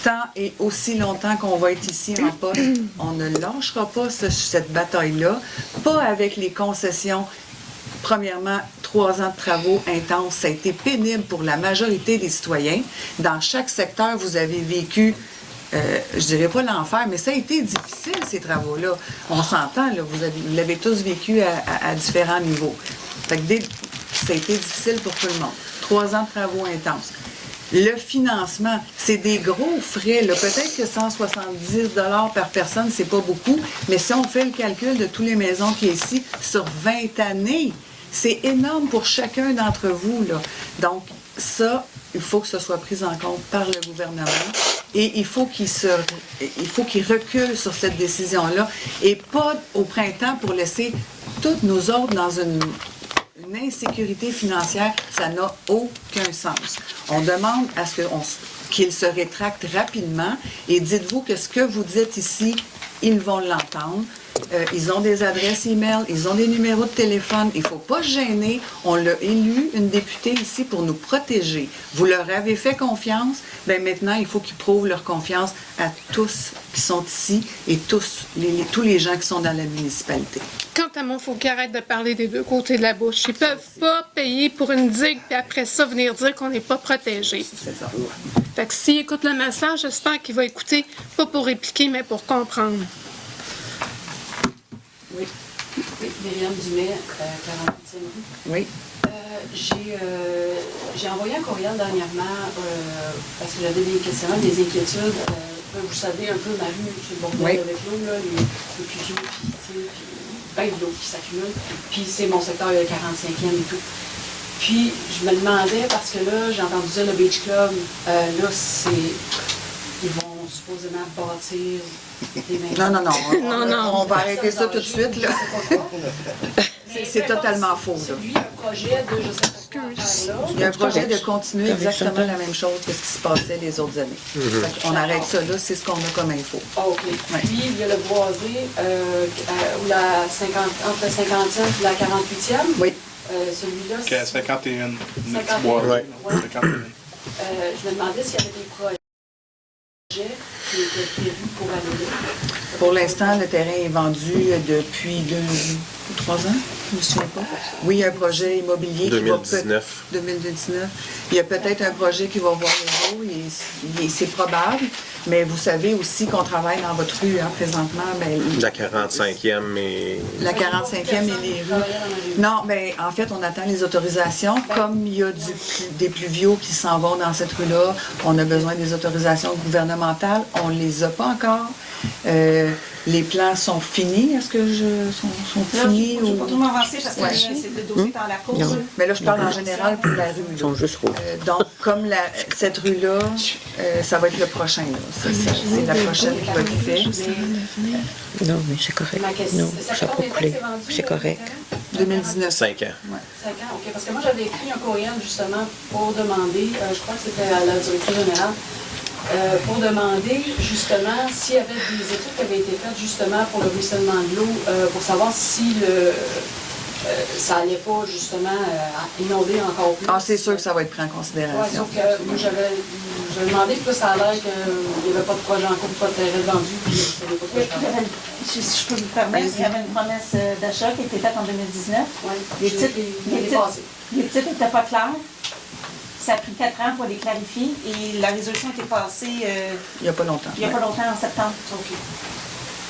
tant et aussi longtemps qu'on va être ici en poste, on ne lâchera pas cette bataille-là. Pas avec les concessions. Premièrement, 3 ans de travaux intenses. Ça a été pénible pour la majorité des citoyens. Dans chaque secteur, vous avez vécu. Je dirais pas l'enfer, mais ça a été difficile, ces travaux-là. On s'entend, là, vous l'avez tous vécu à différents niveaux. Fait que ça a été difficile pour tout le monde. 3 ans de travaux intenses. Le financement, c'est des gros frais, là. Peut-être que 170 $ par personne, c'est pas beaucoup, mais si on fait le calcul de toutes les maisons qui est ici, sur 20 années, c'est énorme pour chacun d'entre vous, là. Donc, ça, il faut que ce soit pris en compte par le gouvernement et il faut qu'il recule sur cette décision-là et pas au printemps pour laisser toutes nos autres dans une insécurité financière. Ça n'a aucun sens. On demande à ce qu'ils se rétractent rapidement et dites-vous que ce que vous dites ici, ils vont l'entendre. Ils ont des adresses e-mail, ils ont des numéros de téléphone. Il ne faut pas se gêner. On l'a élu, une députée ici, pour nous protéger. Vous leur avez fait confiance. Bien maintenant, il faut qu'ils prouvent leur confiance à tous qui sont ici et tous les gens qui sont dans la municipalité. Quant à moi, il faut qu'ils arrêtent de parler des deux côtés de la bouche. Ils ne peuvent pas payer pour une digue puis après ça venir dire qu'on n'est pas protégé. C'est ça. Fait que s'il écoute le message, j'espère qu'il va écouter, pas pour répliquer, mais pour comprendre. Oui. Oui, Myriam Dumais, 48e rue. Oui. J'ai envoyé un courriel dernièrement parce que j'avais des questionnements, des inquiétudes. Vous savez un peu ma rue, c'est le bordel avec l'eau, là, les plus vieux, puis bien de l'eau qui s'accumule. Puis c'est mon secteur, le 45e et tout. Puis je me demandais, parce que là, j'ai entendu dire le Beach Club, là, ils vont supposément bâtir des maisons. Non. On va arrêter ça tout de suite, là. C'est totalement faux, là. Lui, un projet de, je sais pas, il y a un projet de continuer exactement la même chose que ce qui se passait les autres années. On arrête ça là, c'est ce qu'on a comme info. OK. Ouais. Puis, il y a le boisé entre la 50e et la 48e. Oui. Celui-là, c'est à 51. 51. Ouais. 51. Je me demandais s'il y avait des projets qui étaient prévus pour aller là. Pour l'instant, le terrain est vendu depuis 2 ou 3 ans, je ne me souviens pas. Oui, il y a un projet immobilier 2019. 2019. Il y a peut-être un projet qui va voir le jour, c'est probable, mais vous savez aussi qu'on travaille dans votre rue présentement. La 45e et... La 45e et les rues. Non, mais en fait, on attend les autorisations. Comme il y a des pluviaux qui s'en vont dans cette rue-là, on a besoin des autorisations gouvernementales. On ne les a pas encore. Les plans sont finis. Est-ce que sont finis? Je ne vais pas trop m'avancer parce que c'est le dossier dans la cour. Mais là, je parle en général pour la rue. Ils sont juste rouges. Donc, comme cette rue-là, ça va être le prochain. C'est la prochaine qui va être faite. Non, mais c'est correct. Non, ça n'a pas coulé. C'est correct. 2019. 5 ans. Ouais. 5 ans, OK. Parce que moi, j'avais écrit un courriel, justement, pour demander, je crois que c'était à la directrice générale, pour demander justement s'il y avait des études qui avaient été faites justement pour le ruissellement de l'eau, pour savoir si ça n'allait pas justement inonder encore plus. Ah, c'est sûr que ça va être pris en considération. Oui, sauf que moi j'avais demandé, puis ça a l'air qu'il n'y avait pas de projet en cours, pas de terrain vendu, puis il n'y avait pas de projet. Si je peux vous permettre, il y avait une promesse d'achat qui a été faite en 2019. Oui, les titres n'étaient pas clairs. Ça a pris 4 ans pour les clarifier et la résolution a été passée il n'y a pas longtemps. Il n'y a pas longtemps, en septembre. OK.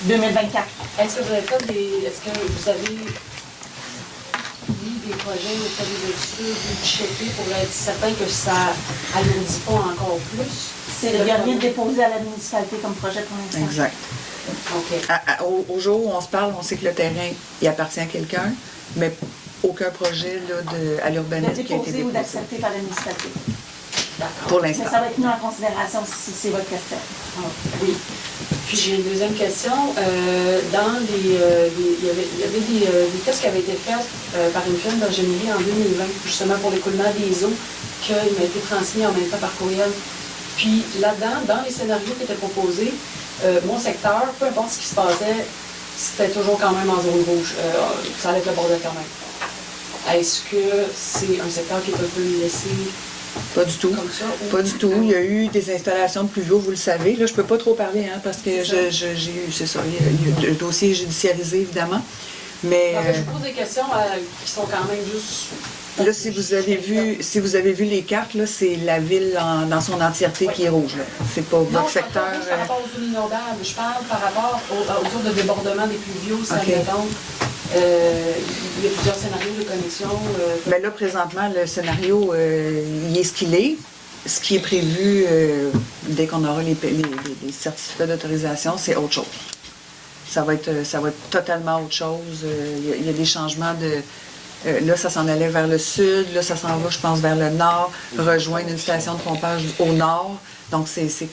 2024. Est-ce que vous avez fait est-ce que vous avez mis des projets, ou fait des études, ou checké pour être certain que ça alourdit pas encore plus? Il n'y a rien de déposé à la municipalité comme projet pour l'instant. Exact. OK. Au jour où on se parle, on sait que le terrain, il appartient à quelqu'un, mais aucun projet là, à l'urbanisme qui a été déposé. Ou d'accepter par la municipalité. pour Mais l'instant. ça va être mis en considération si c'est votre question. Oui. Puis j'ai une deuxième question. Dans il y avait des tests qui avaient été faits par une firme d'ingénierie en 2020, justement pour l'écoulement des eaux, qui m'a été transmis en même temps par courriel. Puis là-dedans, dans les scénarios qui étaient proposés, mon secteur, peu importe ce qui se passait, c'était toujours quand même en zone rouge. Ça allait être le bordel quand même. Est-ce que c'est un secteur qui est un peu laissé Pas du tout. comme ça? Pas du tout. Il y a eu des installations de pluviaux, vous le savez. Là, je peux pas trop parler, hein, parce que j'ai eu, c'est ça, il y a le dossier judiciarisé, évidemment. Mais En fait, je pose des questions qui sont quand même juste... là, si vous avez vu les cartes, là, c'est la ville dans son entièreté qui est rouge. Là. C'est pas Non, votre je parle secteur. pas juste par rapport aux zones inondables. Je parle par rapport aux zones de débordement des pluviaux, ça OK. il y a plusieurs scénarios de connexion. Mais là, présentement, le scénario, il est ce qu'il est. Ce qui est prévu dès qu'on aura les certificats d'autorisation, c'est autre chose. Ça va être totalement autre chose. Il y a des changements de... là, ça s'en allait vers le sud. Là, ça s'en va, je pense, vers le nord, rejoindre une station de pompage au nord. Donc, c'est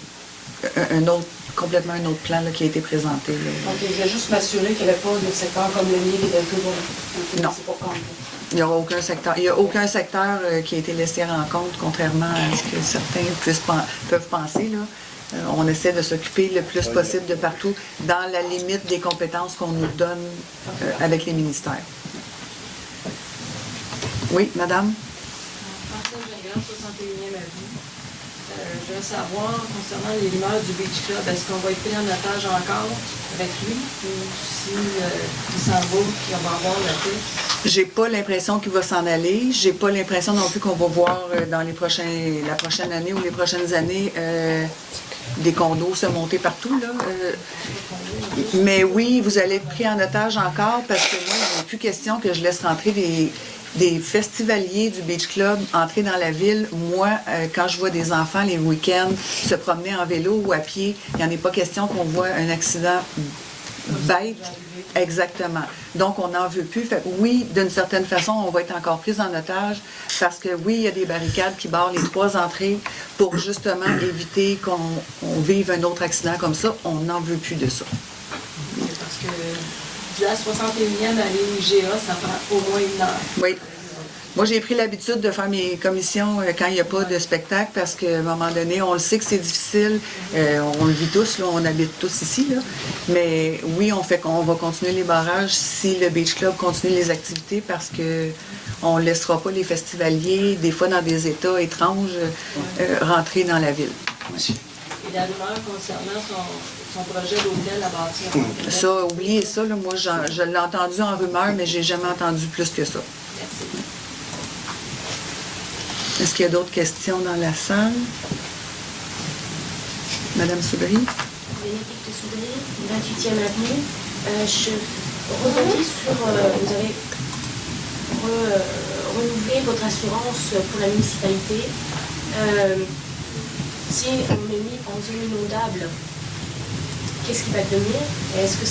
complètement un autre plan là, qui a été présenté. Là. Donc, je voulais juste m'assurer qu'il n'y avait pas de secteur comme le mien qui était toujours... Non. C'est pour quand même. Il n'y aura aucun secteur. Il n'y a aucun secteur qui a été laissé en compte, contrairement à ce que certains peuvent penser. Là. On essaie de s'occuper le plus possible de partout, dans la limite des compétences qu'on nous donne avec les ministères. Oui, madame? Marcel Gingras, 61e avenue. Je veux savoir, concernant les rumeurs du Beach Club, est-ce qu'on va être pris en otage encore avec lui ou s'il s'en va puis on va avoir la tête? J'ai pas l'impression qu'il va s'en aller. J'ai pas l'impression non plus qu'on va voir dans la prochaine année ou les prochaines années des condos se monter partout. Là. Mais oui, vous allez être pris en otage encore parce que moi, il n'est plus question que je laisse rentrer des festivaliers du Beach Club entrer dans la ville. Moi, quand je vois des enfants les week-ends se promener en vélo ou à pied, il n'y en est pas question qu'on voit un accident bête. Exactement. Donc, on n'en veut plus. Fait que oui, d'une certaine façon, on va être encore pris en otage parce que oui, il y a des barricades qui barrent les 3 entrées pour justement éviter qu'on vive un autre accident comme ça. On n'en veut plus de ça. Parce que de la 61e à l'IGA, ça prend au moins 1 heure. Oui. Moi, j'ai pris l'habitude de faire mes commissions quand il n'y a pas de spectacle parce qu'à un moment donné, on le sait que c'est difficile. On le vit tous, là, on habite tous ici. Là. Mais oui, on va continuer les barrages si le Beach Club continue les activités parce qu'on ne laissera pas les festivaliers, des fois dans des états étranges, rentrer dans la ville. Et la rumeur concernant son projet d'hôtel à bâtir. Ça, oubliez ça. Là, moi, je l'ai entendu en rumeur, mais j'ai jamais entendu plus que ça. Merci. Est-ce qu'il y a d'autres questions dans la salle? Madame Soudry? Bénédicte Soudry, 28e avenue. Je rebondis sur... vous avez renouvelé votre assurance pour la municipalité. Si on est mis en zone inondable, qu'est-ce qui va devenir? Est-ce que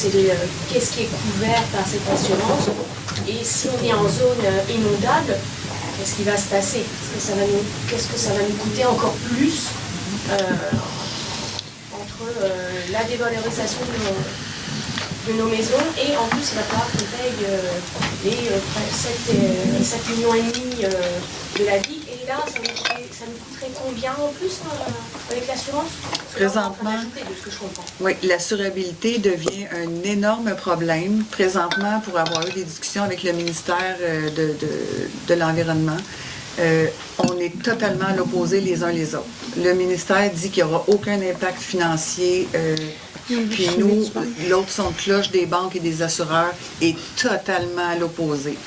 qu'est-ce qui est couvert par cette assurance? Et si on est en zone inondable, qu'est-ce qui va se passer? Qu'est-ce que ça va nous coûter encore plus entre la dévalorisation de nos maisons et en plus il va falloir qu'on paye les 7,5 millions de la Ligue. Et là, ça nous coûterait combien en plus avec l'assurance? Présentement, de ce que je comprends. oui, l'assurabilité devient un énorme problème. Présentement, pour avoir eu des discussions avec le ministère de l'Environnement, on est totalement à l'opposé les uns les autres. Le ministère dit qu'il n'y aura aucun impact financier. Puis nous, l'autre son de cloche des banques et des assureurs est totalement à l'opposé.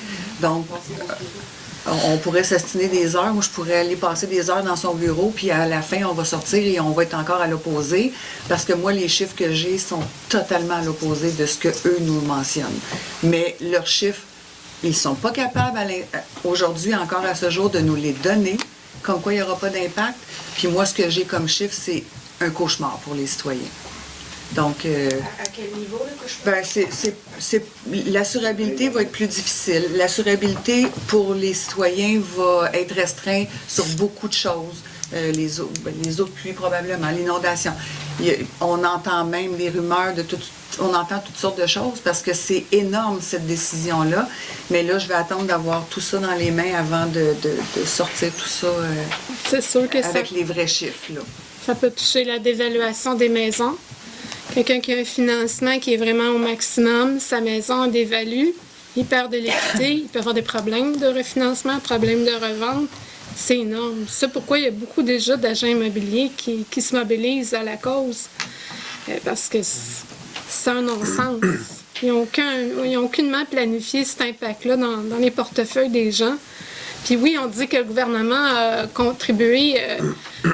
Donc, on pourrait s'astiner des heures. Moi, je pourrais aller passer des heures dans son bureau, puis à la fin, on va sortir et on va être encore à l'opposé, parce que moi, les chiffres que j'ai sont totalement à l'opposé de ce qu'eux nous mentionnent. Mais leurs chiffres, ils ne sont pas capables aujourd'hui, encore à ce jour, de nous les donner, comme quoi il n'y aura pas d'impact. Puis moi, ce que j'ai comme chiffre, c'est un cauchemar pour les citoyens. Donc, à quel niveau le cauchemar? L'assurabilité va être plus difficile. L'assurabilité pour les citoyens va être restreinte sur beaucoup de choses. les eaux de pluie probablement, l'inondation. On entend même les rumeurs on entend toutes sortes de choses parce que c'est énorme cette décision-là. Mais là, je vais attendre d'avoir tout ça dans les mains avant de sortir tout ça c'est sûr que avec les vrais chiffres. Là. Ça peut toucher la dévaluation des maisons. Quelqu'un qui a un financement qui est vraiment au maximum, sa maison dévalue, il perd de l'équité, il peut avoir des problèmes de refinancement, problèmes de revente. C'est énorme. C'est pourquoi il y a beaucoup déjà d'agents immobiliers qui se mobilisent à la cause. Parce que c'est un non-sens. Ils n'ont aucunement planifié cet impact-là dans les portefeuilles des gens. Puis oui, on dit que le gouvernement a contribué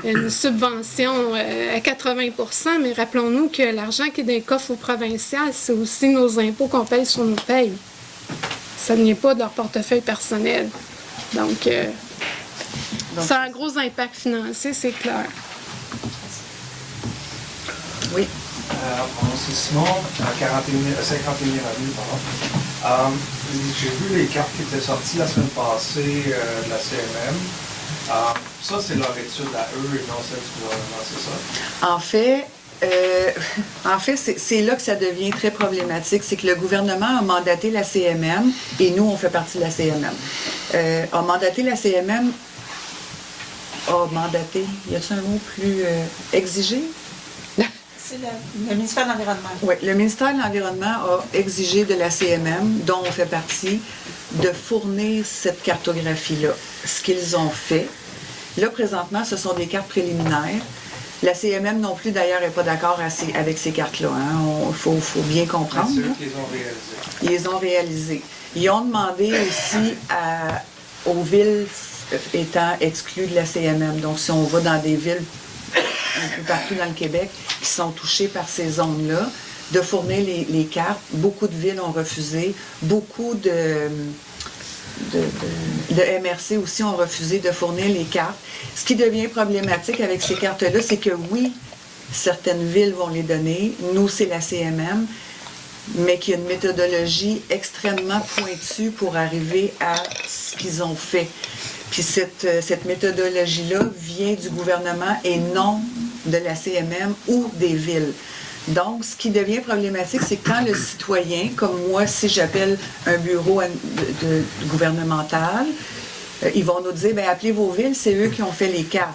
une subvention à 80 %, mais rappelons-nous que l'argent qui est dans les coffres au provincial, c'est aussi nos impôts qu'on paye sur nos payes. Ça n'est pas de leur portefeuille personnel. Donc ça a un gros impact financier, c'est clair. Oui. C'est Simon, à 51e avenue, pardon. J'ai vu les cartes qui étaient sorties la semaine passée de la CMM. Ça, c'est leur étude à eux et non celle du gouvernement, c'est ça? En fait, c'est là que ça devient très problématique. C'est que le gouvernement a mandaté la CMM et nous, on fait partie de la CMM. A mandaté la CMM. Mandaté, y a-t-il un mot plus exigé? C'est le ministère de l'Environnement. Oui, le ministère de l'Environnement a exigé de la CMM, dont on fait partie, de fournir cette cartographie-là. Ce qu'ils ont fait. Là, présentement, ce sont des cartes préliminaires. La CMM non plus, d'ailleurs, n'est pas d'accord avec ces cartes-là. Il faut bien comprendre. C'est eux qui les ont réalisées. Ils les ont réalisées. Ils ont demandé aussi aux villes étant exclues de la CMM. Donc, si on va dans des villes un peu partout dans le Québec qui sont touchées par ces zones-là, de fournir les cartes. Beaucoup de villes ont refusé. Beaucoup de MRC aussi ont refusé de fournir les cartes. Ce qui devient problématique avec ces cartes-là, c'est que oui, certaines villes vont les donner. Nous, c'est la CMM, mais qu'il y a une méthodologie extrêmement pointue pour arriver à ce qu'ils ont fait. Puis cette méthodologie-là vient du gouvernement et non de la CMM ou des villes. Donc, ce qui devient problématique, c'est quand le citoyen, comme moi, si j'appelle un bureau gouvernemental, ils vont nous dire, bien, appelez vos villes, c'est eux qui ont fait les cartes.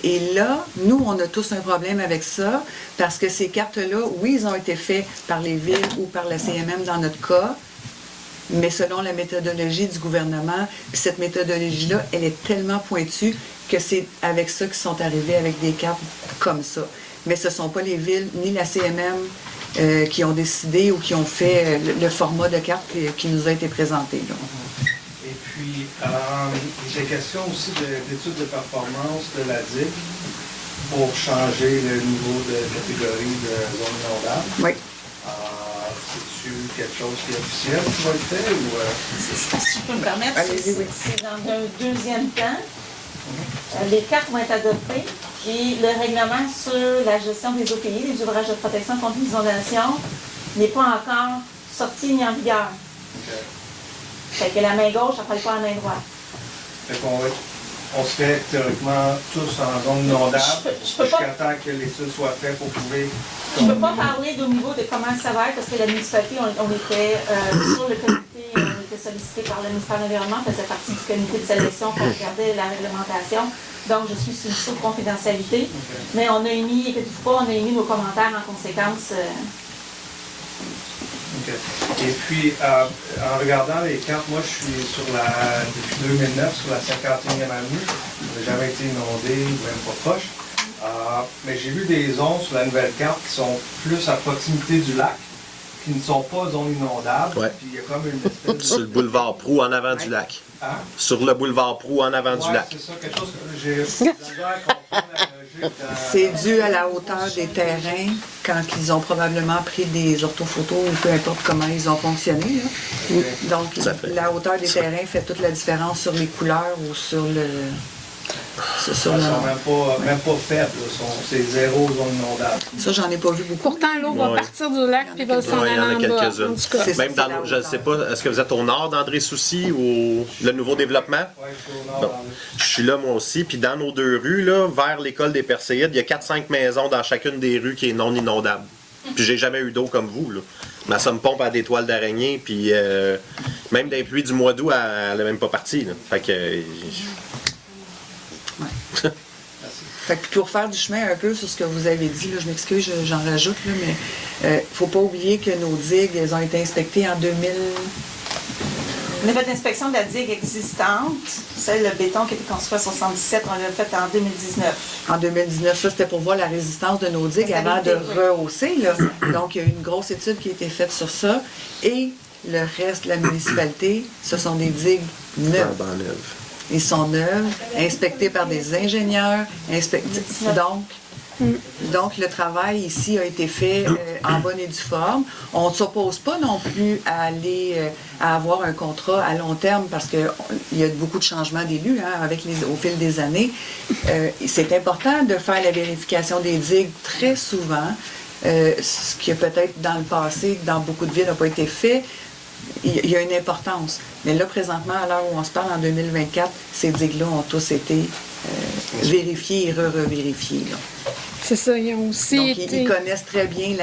Et là, nous, on a tous un problème avec ça, parce que ces cartes-là, oui, ils ont été faits par les villes ou par la CMM dans notre cas, mais selon la méthodologie du gouvernement. Puis cette méthodologie-là, elle est tellement pointue que c'est avec ça qu'ils sont arrivés avec des cartes comme ça. Mais ce ne sont pas les villes ni la CMM qui ont décidé ou qui ont fait le format de carte qui nous a été présenté. Là. Et puis, il était question aussi d'études de performance de la DIC pour changer le niveau de catégorie de zone inondable. Oui. C'est-tu quelque chose qui est officiel qui va être fait ou... Si je peux me permettre, c'est dans un deuxième temps. Les cartes vont être adoptées et le règlement sur la gestion des OPI, les ouvrages de protection contre l'inondation, n'est pas encore sorti ni en vigueur. Fait que la main gauche, elle ne pas la main droite. Fait qu'on serait théoriquement tous en zone inondable jusqu'à temps que l'étude soit faite pour prouver... Je ne peux pas parler au niveau de comment ça va être parce que la municipalité, on était sur le comité, on était sollicité par le ministère de l'Environnement, faisait partie du comité de sélection pour regarder la réglementation. Donc, je suis sous confidentialité. Mais on a émis, on a émis nos commentaires en conséquence. Et puis, en regardant les cartes, moi, je suis depuis 2009 sur la 51e avenue. Je n'ai jamais été inondé, même pas proche. Mais j'ai vu des zones sur la nouvelle carte qui sont plus à proximité du lac, qui ne sont pas zones inondables. Ouais. Puis il y a comme une espèce de... Sur le boulevard Proulx en avant du lac. Hein? Sur le boulevard Proulx en avant du lac. C'est ça, quelque chose que j'ai déjà à comprendre la logique. C'est dû à la hauteur des terrains, quand ils ont probablement pris des orthophotos ou peu importe comment ils ont fonctionné. Là. Donc, la hauteur des terrains fait toute la différence sur les couleurs ou sur le... C'est Ils ça, sont non. même pas faibles, là. C'est zéro zone inondable. Ça, j'en ai pas vu beaucoup. Pourtant, l'eau va Ouais. partir du lac puis va s'en Ouais, il y en aller a en bas. quelques-unes. En tout cas. C'est Même ça, dans, c'est la je ne sais pas, est-ce que vous êtes au nord d'André Soucy ou le nouveau développement? Oui, je suis au nord. Bon. Je suis là, moi aussi. Puis dans nos 2 rues, là, vers l'école des Perséides, il y a 4-5 maisons dans chacune des rues qui est non inondable. Puis j'ai jamais eu d'eau comme vous, là. Ma somme pompe a des toiles d'araignée, puis même des pluies du mois d'août, elle n'est même pas partie, là. Fait que... Fait que pour faire du chemin un peu sur ce que vous avez dit, là, je m'excuse, j'en rajoute, là, mais faut pas oublier que nos digues, elles ont été inspectées en 2000. On a fait l'inspection de la digue existante, celle le béton qui a été construit en 1977, on l'a fait en 2019. En 2019, ça c'était pour voir la résistance de nos digues avant de rehausser. Là. Donc il y a eu une grosse étude qui a été faite sur ça. Et le reste de la municipalité, ce sont des digues neuves. Ils sont neufs, inspectés par des ingénieurs, donc le travail ici a été fait en bonne et due forme. On ne s'oppose pas non plus à aller à avoir un contrat à long terme parce qu'il y a beaucoup de changements d'élus au fil des années. C'est important de faire la vérification des digues très souvent, ce qui a peut-être dans le passé, dans beaucoup de villes, n'a pas été fait. Il y a une importance. Mais là, présentement, à l'heure où on se parle, en 2024, ces digues-là ont tous été vérifiées et re-revérifiées. C'est ça, ils ont aussi Donc, été... ils connaissent très bien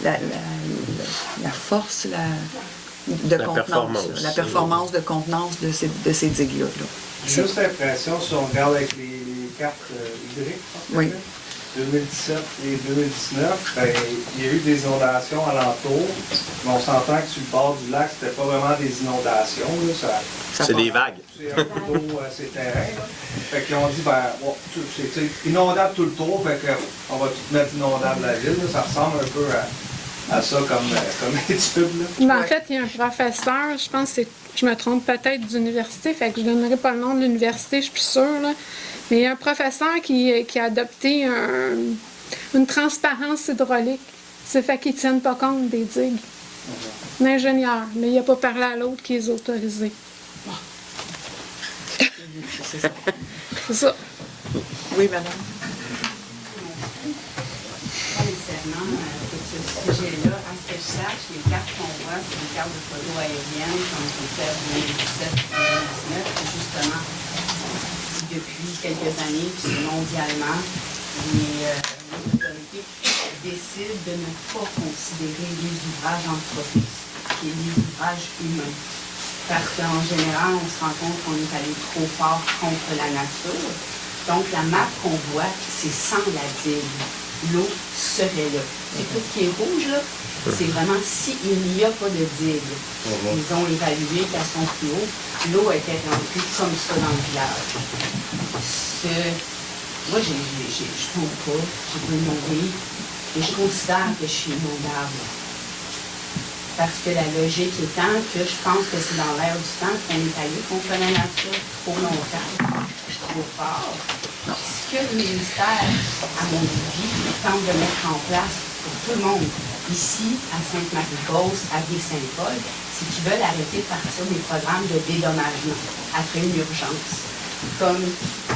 la force de contenance, la performance de contenance de ces digues-là. J'ai juste l'impression, si on regarde avec les cartes hydriques, Oui. 2017 et 2019, ben, il y a eu des inondations alentour, mais on s'entend que sur le bord du lac, c'était pas vraiment des inondations. Là, c'est des vagues. C'est un peu d'eau, ces terrains. Là. Fait qu'ils ont dit, ben, bon, c'est inondable tout le tour, fait qu'on va tout mettre inondable la ville. Là. Ça ressemble un peu à ça comme étude. Ben, en fait, il y a un professeur, je pense que je me trompe peut-être d'université, fait que je ne donnerai pas le nom de l'université, je suis plus sûre, là. Mais il y a un professeur qui a adopté une transparence hydraulique. C'est fait qu'ils ne tiennent pas compte des digues. Un ingénieur, mais il n'a pas parlé à l'autre qui les a autorisés. C'est ça. C'est ça. Oui, madame. Pas nécessairement ce sujet-là. À ce que je sache, les cartes qu'on voit, c'est des cartes de photo aériennes qui ont été faites en 2017 et 2019. Justement, depuis quelques années, puis c'est mondialement, les autorités décident de ne pas considérer les ouvrages entreprises, qui est les ouvrages humains. Parce qu'en général, on se rend compte qu'on est allé trop fort contre la nature. Donc, la map qu'on voit, c'est sans la digue. L'eau serait là. C'est tout ce qui est rouge, là. C'est vraiment s'il n'y a pas de digue. Ils ont évalué qu'à son plus haut, l'eau était remplie comme ça dans le village. Moi, je trouve pas, je peux mourir, et je considère que je suis inondable. Parce que la logique étant que je pense que c'est dans l'air du temps qu'on est allé contre la nature trop longtemps, trop fort. Ce que le ministère, à mon avis, tente de mettre en place pour tout le monde, ici, à Sainte-Marie-Beauce, à Baie-Saint-Paul, c'est qu'ils veulent arrêter de partir des programmes de dédommagement après une urgence, comme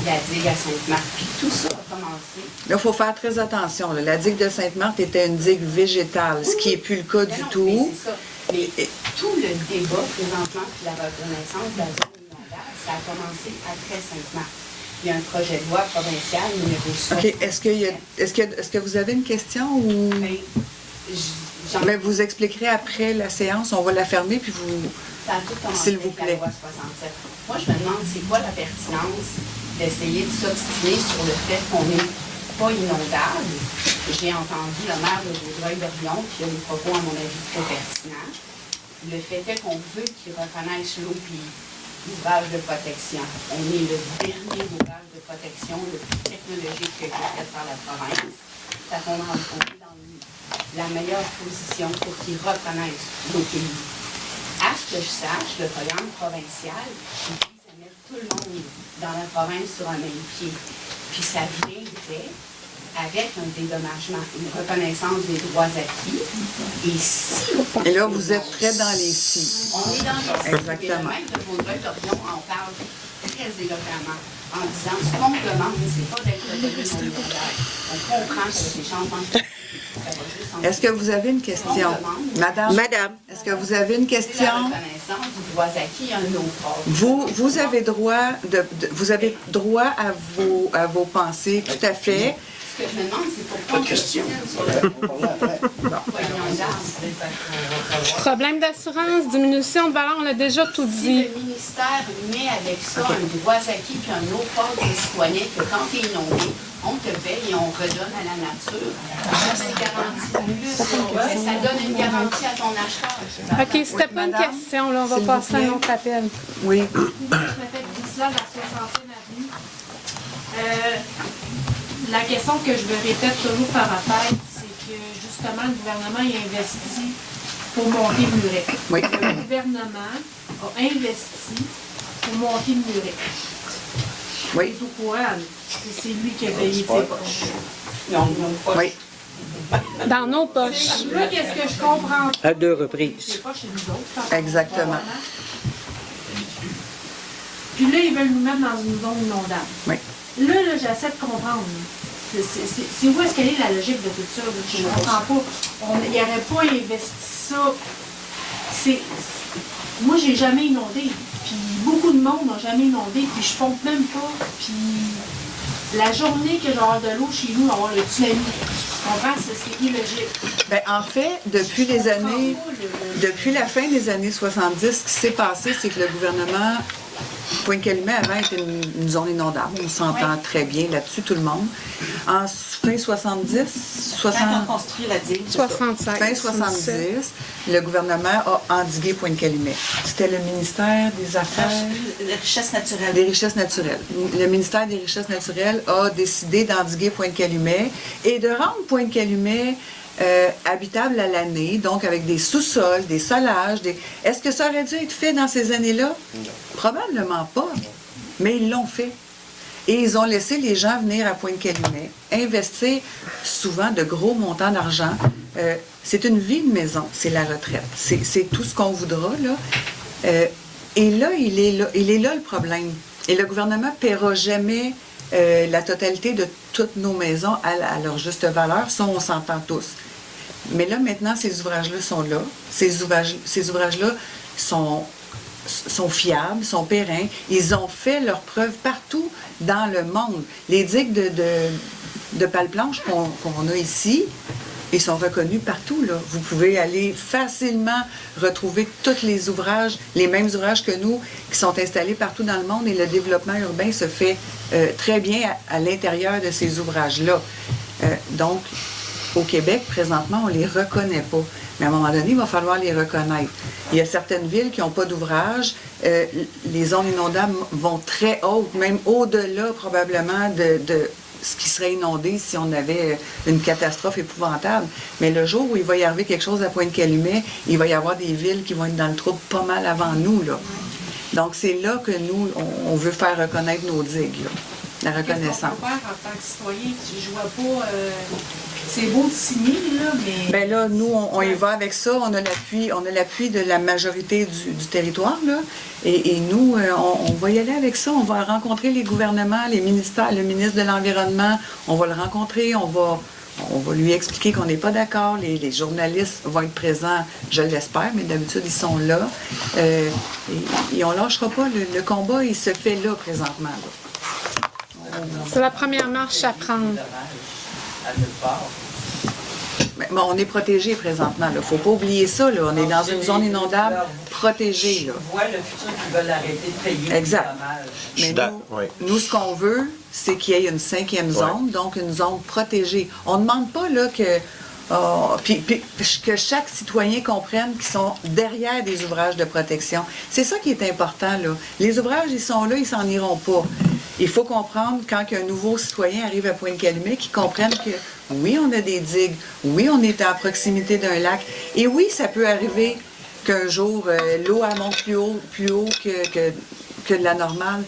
la digue à Sainte-Marthe. Puis tout ça a commencé. Là, il faut faire très attention. Là. La digue de Sainte-Marthe était une digue végétale, ce qui n'est plus le cas du tout. Mais c'est ça. Mais tout le débat présentement puis la reconnaissance de la zone inondable, ça a commencé après Sainte-Marthe. Il y a un projet de loi provincial numéro 60. OK. Est-ce que vous avez une question ou... Ben, vous expliquerez après la séance, on va la fermer, puis vous... Ça a tout commencé s'il vous plaît. avec la loi 67. Moi, je me demande, c'est quoi la pertinence d'essayer de s'obstiner sur le fait qu'on n'est pas inondable. J'ai entendu le maire de Vaudreuil-Dorion, qui a des propos, à mon avis, très pertinents. Le fait est qu'on veut qu'ils reconnaissent l'eau puis l'ouvrage de protection. On est le dernier ouvrage de protection le plus technologique qui est fait par la province. Ça qu'on est dans la meilleure position pour qu'ils reconnaissent nos pays. À ce que je sache, le programme provincial vise à mettre tout le monde dans la province sur un même pied. Puis ça viendrait avec un dédommagement, une reconnaissance des droits acquis. Et si... Et là, vous êtes très dans les si. On est dans les si. Exactement. Et le maire de Vaudreuil-Dorion en parle très éloquemment. en disant ce qu'on demande, c'est pas d'être retenu non inondable. On comprend que c'est des changements de Est-ce que vous avez une question? Madame? Madame. Est-ce que vous avez une question? la reconnaissance du droit acquis, un autre. Vous avez droit à vos pensées, tout à fait. Ce que je me demande, c'est pourquoi Pas de question. Problème d'assurance, diminution de valeur, on l'a déjà tout Si dit. le ministère met avec ça un droit acquis puis un autre ordre des citoyens que quand tu es inondé, on te paye et on redonne à la nature. Ça, c'est garanti plus. Ça donne une garantie à ton acheteur. OK, c'était pas une question, là, on va S'il vous passer à plaît. un autre appel. Oui. Je m'appelle Priscilla de la 60e avenue. La question que je me répète toujours par la tête, c'est que justement, le gouvernement il investit pour monter le muret. Oui. Le gouvernement a investi pour monter le muret. Oui. Il est au courant, là. C'est lui qui a payé ses poches. Non, Oui. Dans nos poches. Là, qu'est-ce que je comprends? À 2 reprises. C'est pas chez nous autres. Exactement. Puis là, ils veulent nous mettre dans une zone inondable. Oui. Là, j'essaie de comprendre. C'est où est-ce qu'elle est la logique de tout ça? Là? Je ne comprends pas. Il n'aurait pas investi ça. Moi, j'ai jamais inondé. Puis beaucoup de monde n'a jamais inondé. Puis je pompe même pas. Puis la journée que j'aurai de l'eau chez nous, on va avoir le tsunami. Tu comprends? C'est illogique. Bien, en fait, depuis la fin des années 70, ce qui s'est passé, c'est que le gouvernement, Pointe-Calumet avant était une zone inondable. On s'entend très bien là-dessus, tout le monde. En fin 70, Quand on construit la digue. 65. fin 70, le gouvernement a endigué Pointe-Calumet. C'était le ministère des Affaires... Les richesses naturelles. Des richesses naturelles. Le ministère des richesses naturelles a décidé d'endiguer Pointe-Calumet et de rendre Pointe-Calumet habitable à l'année, donc avec des sous-sols, des solages. Est-ce que ça aurait dû être fait dans ces années-là? Non. Probablement pas, mais ils l'ont fait. Et ils ont laissé les gens venir à Pointe-Calumet, investir souvent de gros montants d'argent. C'est une vie de maison, c'est la retraite. C'est tout ce qu'on voudra, là. Et là, il est là le problème. Et le gouvernement ne paiera jamais la totalité de toutes nos maisons à leur juste valeur. Ça, on s'entend tous. Mais là, maintenant, ces ouvrages-là sont là. Ces ouvrages-là sont fiables, sont pérennes. Ils ont fait leurs preuves partout dans le monde. Les digues de pale-planche qu'on a ici, ils sont reconnus partout, là. Vous pouvez aller facilement retrouver tous les ouvrages, les mêmes ouvrages que nous, qui sont installés partout dans le monde, et le développement urbain se fait très bien à l'intérieur de ces ouvrages-là. Donc, au Québec, présentement, on ne les reconnaît pas. Mais à un moment donné, il va falloir les reconnaître. Il y a certaines villes qui n'ont pas d'ouvrage. Les zones inondables vont très hautes, même au-delà probablement de ce qui serait inondé si on avait une catastrophe épouvantable. Mais le jour où il va y arriver quelque chose à Pointe-Calumet, il va y avoir des villes qui vont être dans le trouble pas mal avant nous, là. Donc, c'est là que nous, on veut faire reconnaître nos digues, là. La reconnaissance. Qu'est-ce qu'on peut faire en tant que citoyen? Je vois pas... c'est beau de signer, là, mais... Bien là, nous, on y va avec ça. On a l'appui de la majorité du territoire, là. Et nous, on va y aller avec ça. On va rencontrer les gouvernements, les ministères, le ministre de l'Environnement. On va le rencontrer, on va lui expliquer qu'on n'est pas d'accord. Les journalistes vont être présents, je l'espère, mais d'habitude, ils sont là. Et on ne lâchera pas. Le combat, il se fait là, présentement, là. C'est la première marche à prendre. Mais bon, on est protégé présentement. Il ne faut pas oublier ça. Là. On est dans une zone inondable protégée. Là. Je vois le futur qui veulent arrêter de payer exact. les Mais nous, ce qu'on veut, c'est qu'il y ait une 5e zone, donc une zone protégée. On ne demande pas là, que chaque citoyen comprenne qu'ils sont derrière des ouvrages de protection. C'est ça qui est important, là. Les ouvrages, ils sont là, ils s'en iront pas. Il faut comprendre, quand un nouveau citoyen arrive à Pointe-Calumet, qu'ils comprennent que, oui, on a des digues, oui, on est à proximité d'un lac, et oui, ça peut arriver qu'un jour, l'eau monte plus haut que de la normale.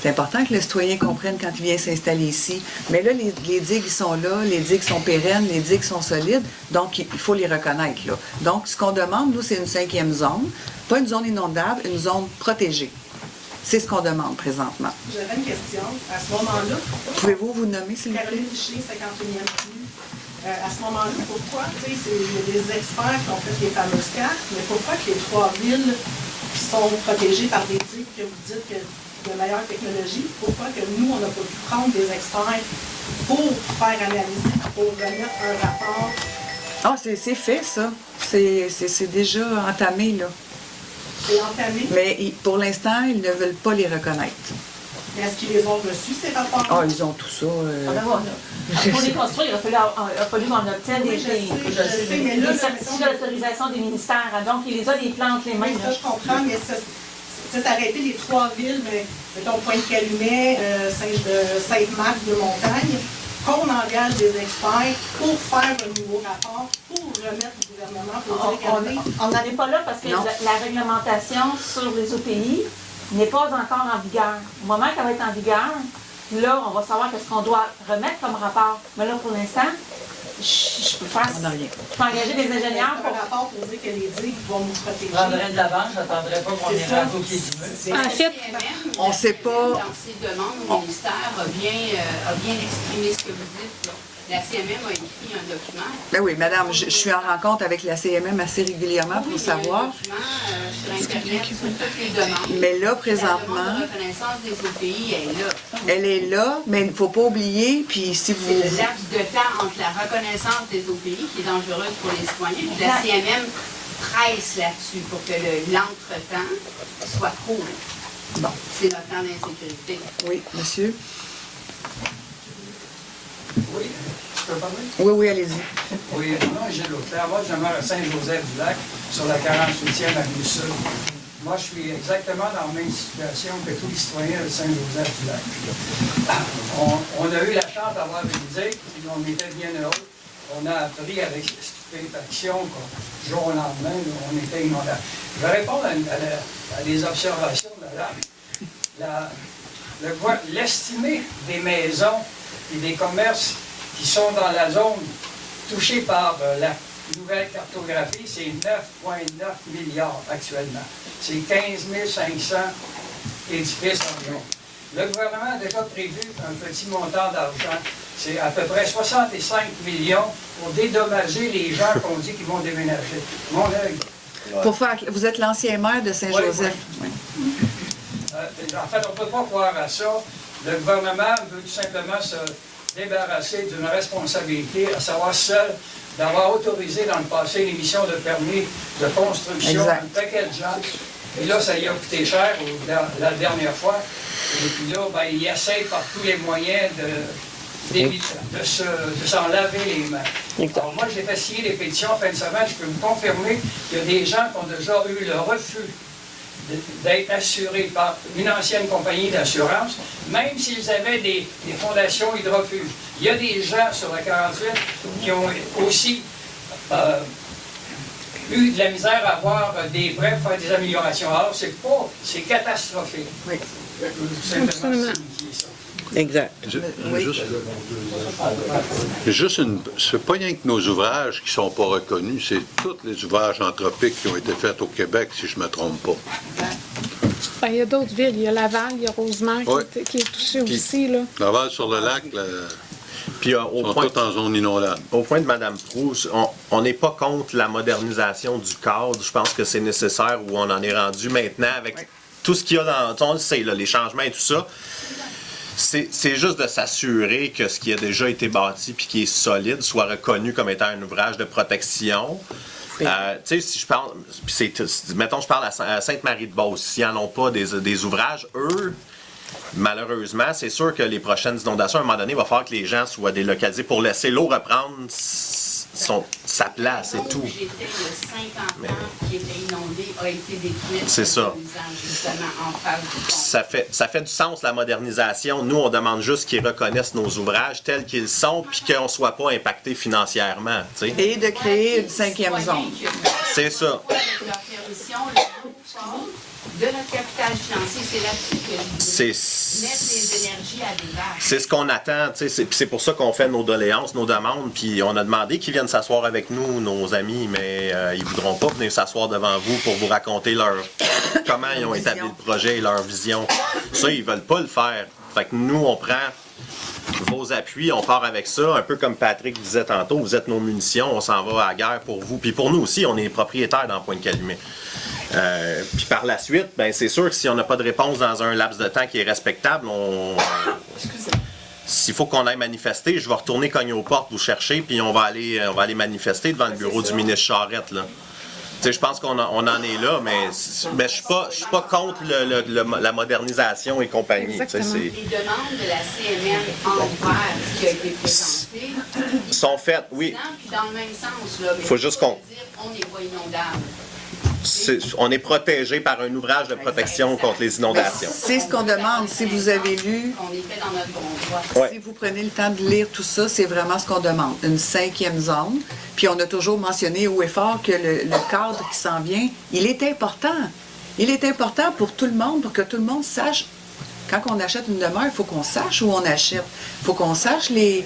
C'est important que le citoyen comprenne quand il vient s'installer ici. Mais là, les digues, ils sont là, les digues sont pérennes, les digues sont solides, donc il faut les reconnaître, là. Donc, ce qu'on demande, nous, c'est une 5e zone, pas une zone inondable, une zone protégée. C'est ce qu'on demande présentement. J'avais une question. À ce moment-là, Pouvez-vous vous nommer, s'il vous plaît? Caroline Richer, 51e avenue. À ce moment-là, pourquoi, tu sais, il y a des experts qui ont fait les fameuses cartes, mais pourquoi que les 3 villes qui sont protégées par des digues que vous dites que de meilleure technologie, pourquoi que nous, on n'a pas pu prendre des experts pour faire analyser, pour remettre un rapport? Ah, c'est fait, ça. C'est déjà entamé, là. C'est entamé. Mais pour l'instant, ils ne veulent pas les reconnaître. Mais est-ce qu'ils les ont reçus, ces rapports? Ah, ils ont tout ça. Pour les construire, il a fallu qu'on obtienne des certificats d'autorisation des ministères. Donc, il les a des plantes les mêmes. Oui, ça, je comprends, mais ça aurait été les 3 villes, mais mettons Pointe-Calumet, Sainte-Marthe de Montagne, qu'on engage des experts pour faire un nouveau rapport, pour remettre au gouvernement, pour dire regardez. On n'en est pas là parce que la réglementation sur les OPI n'est pas encore en vigueur. Au moment qu'elle va être en vigueur, là, on va savoir qu'est-ce qu'on doit remettre comme rapport. Mais là, pour l'instant, je peux faire. On n'a rien. Je peux engager des ingénieurs pour un rapport pour dire que les digues vont nous protéger. Je prendrais de l'avance, je n'attendrai pas qu'on ait rendu au pied du mur. En fait, on ne sait pas. Dans ses demandes, le ministère a bien exprimé ce que vous dites, là. La CMM a écrit un document. Ben oui, madame, je suis en rencontre avec la CMM assez régulièrement pour savoir. Il y a un document sur Internet sur toutes les demandes. Mais là, présentement, la demande de reconnaissance des OPI est là. elle est là, mais il ne faut pas oublier, puis si vous... C'est le laps de temps entre la reconnaissance des OPI, qui est dangereuse pour les citoyens, puis la CMM presse là-dessus pour que l'entretemps soit court. Bon. C'est notre temps d'insécurité. Oui, monsieur? Oui, je peux parler? Oui, allez-y. Oui, moi, Gilles Auclair. Moi, je demeure à Saint-Joseph-du-Lac, sur la 48e avenue Sud. Moi, je suis exactement dans la même situation que tous les citoyens de Saint-Joseph-du-Lac. On a eu la chance d'avoir une digue, puis on était bien heureux. On a appris avec stupéfaction qu'au jour au lendemain, on était inondable. Je vais répondre à des observations de madame. L'estimé des maisons et des commerces qui sont dans la zone touchée par la nouvelle cartographie, c'est 9,9 milliards actuellement. C'est 15 500 édifices environ. Le gouvernement a déjà prévu un petit montant d'argent. C'est à peu près 65 millions pour dédommager les gens qu'on dit qu'ils vont déménager. Mon œil. Vous êtes l'ancien maire de Saint-Joseph. Oui. En fait, on ne peut pas croire à ça. Le gouvernement veut tout simplement se débarrasser d'une responsabilité, à savoir celle d'avoir autorisé dans le passé l'émission de permis de construction d'un paquet de gens. Et là, ça y a coûté cher la dernière fois. Et puis là, ben, il essaie par tous les moyens de s'en laver les mains. Alors moi, j'ai fait signer des pétitions en fin de semaine. Je peux vous confirmer qu'il y a des gens qui ont déjà eu le refus d'être assurés par une ancienne compagnie d'assurance, même s'ils avaient des fondations hydrofuges. Il y a des gens sur la 48 qui ont aussi eu de la misère à avoir des prêts pour faire des améliorations. Alors, c'est catastrophique. Oui. Absolument. Exact. C'est pas rien que nos ouvrages qui ne sont pas reconnus, c'est tous les ouvrages anthropiques qui ont été faits au Québec, si je ne me trompe pas. Ben, il y a d'autres villes. Il y a Laval, il y a Rosemont qui est touché aussi. Là. Laval sur le lac, puis, sont tous en zone inondable. Au point de Mme Proust, on n'est pas contre la modernisation du cadre. Je pense que c'est nécessaire où on en est rendu maintenant avec tout ce qu'il y a dans... On le sait, là, les changements et tout ça. C'est juste de s'assurer que ce qui a déjà été bâti puis qui est solide soit reconnu comme étant un ouvrage de protection. Tu sais, si je parle, mettons, je parle à Sainte-Marie-de-Beauce, s'ils n'en ont pas des ouvrages, eux, malheureusement, c'est sûr que les prochaines inondations, à un moment donné, il va falloir que les gens soient délocalisés pour laisser l'eau reprendre sa place et tout. J'étais il y a 50 ans qui était inondé, a été détruite. C'est ça. Ça fait du sens, la modernisation. Nous, on demande juste qu'ils reconnaissent nos ouvrages tels qu'ils sont puis qu'on ne soit pas impacté financièrement. T'sais. Et de créer une 5e zone. C'est ça. Avec leur permission, le groupe de notre capital financier, c'est là-dessus que je mettre les énergies à des vagues. C'est ce qu'on attend, c'est pour ça qu'on fait nos doléances, nos demandes, puis on a demandé qu'ils viennent s'asseoir avec nous, nos amis, mais ils voudront pas venir s'asseoir devant vous pour vous raconter comment ils ont établi le projet et leur vision. Ça, ils veulent pas le faire. Fait que nous, on prend vos appuis, on part avec ça, un peu comme Patrick disait tantôt, vous êtes nos munitions, on s'en va à la guerre pour vous. Puis pour nous aussi, on est propriétaires dans Pointe-Calumet. Puis par la suite, ben c'est sûr que si on n'a pas de réponse dans un laps de temps qui est respectable, s'il faut qu'on aille manifester, je vais retourner cogner aux portes, vous chercher, puis on va aller manifester devant le bureau du ministre Charette, là. Je pense qu'on en est là, mais je suis pas contre la modernisation et compagnie. Les demandes de la CMN envers ce qui a été présenté sont faites, oui. Puis dans le même sens, là, faut juste qu'on... On n'est pas inondable. On est protégé par un ouvrage de protection contre les inondations. C'est ce qu'on demande. Si vous avez lu, si vous prenez le temps de lire tout ça, c'est vraiment ce qu'on demande. Une 5e zone. Puis on a toujours mentionné haut et fort que le cadre qui s'en vient, il est important. Il est important pour tout le monde, pour que tout le monde sache. Quand on achète une demeure, il faut qu'on sache où on achète. Il faut qu'on sache s'il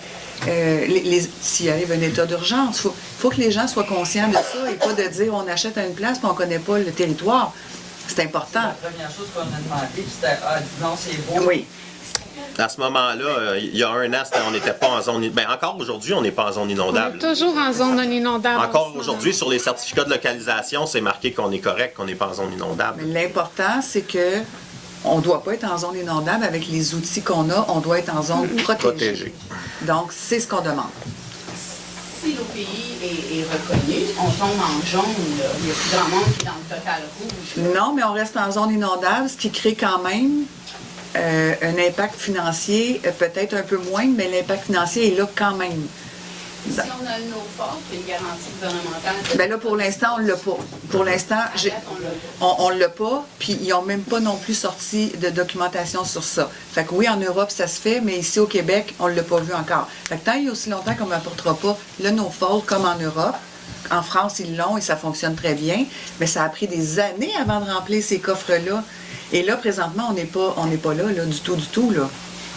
arrive un état d'urgence. Il faut que les gens soient conscients de ça et pas de dire on achète à une place et on ne connaît pas le territoire. C'est important. La première chose qu'on a demandé, c'était non, c'est beau. Oui. À ce moment-là, il y a un an, on n'était pas en zone... Ben, encore aujourd'hui, on n'est pas en zone inondable. On est toujours en zone non inondable. Encore aujourd'hui, sur les certificats de localisation, c'est marqué qu'on est correct, qu'on n'est pas en zone inondable. Mais l'important, c'est que on ne doit pas être en zone inondable avec les outils qu'on a, on doit être en zone protégée. Donc, c'est ce qu'on demande. Si l'OPI est reconnu, on tombe en jaune, là. Il y a plus grand monde qui est dans le total rouge. Non, mais on reste en zone inondable, ce qui crée quand même un impact financier, peut-être un peu moindre, mais l'impact financier est là quand même. Si on a le NOFOR, qui est une garantie gouvernementale... Bien là, pour l'instant, on ne l'a pas. Pour l'instant, on ne l'a pas, puis ils n'ont même pas non plus sorti de documentation sur ça. Fait que oui, en Europe, ça se fait, mais ici au Québec, on ne l'a pas vu encore. Fait que tant il y a aussi longtemps qu'on n'apportera pas le NOFOR comme en Europe, en France, ils l'ont et ça fonctionne très bien, mais ça a pris des années avant de remplir ces coffres-là. Et là, présentement, on n'est pas là, du tout, là.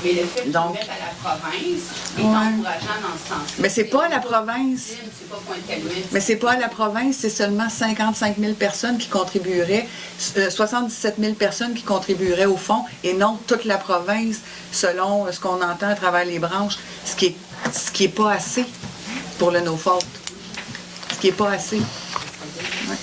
Mais le fait qu'ils mettent à la province est encourageant dans ce sens-là. Mais c'est pas à la province. C'est pas Pointe-Calumet. Mais c'est pas à la province, c'est seulement 55 000 personnes qui contribueraient, 77 000 personnes qui contribueraient au fonds, et non toute la province, selon ce qu'on entend à travers les branches, ce qui est pas assez pour le no-fault. Ce qui est pas assez. Ouais.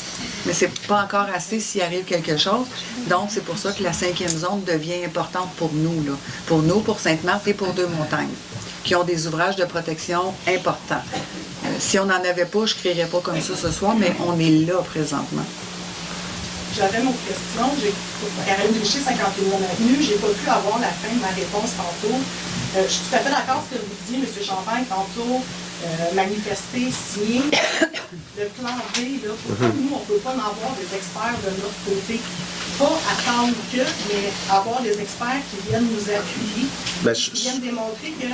Mais c'est pas encore assez s'il arrive quelque chose. Donc, c'est pour ça que la 5e zone devient importante pour nous, là. Pour nous, pour Sainte-Marthe et pour Deux-Montagnes, qui ont des ouvrages de protection importants. Si on n'en avait pas, je ne crierais pas comme ça ce soir, mais on est là présentement. J'avais une autre question. Caroline Richer, 51e Avenue. J'ai pas pu avoir la fin de ma réponse tantôt. Je suis tout à fait d'accord avec ce que vous dites, M. Champagne, tantôt. Manifester, signer. Le plan B, là, pourquoi nous, on ne peut pas en avoir des experts de notre côté? Pas attendre que, mais avoir des experts qui viennent nous appuyer, qui viennent démontrer que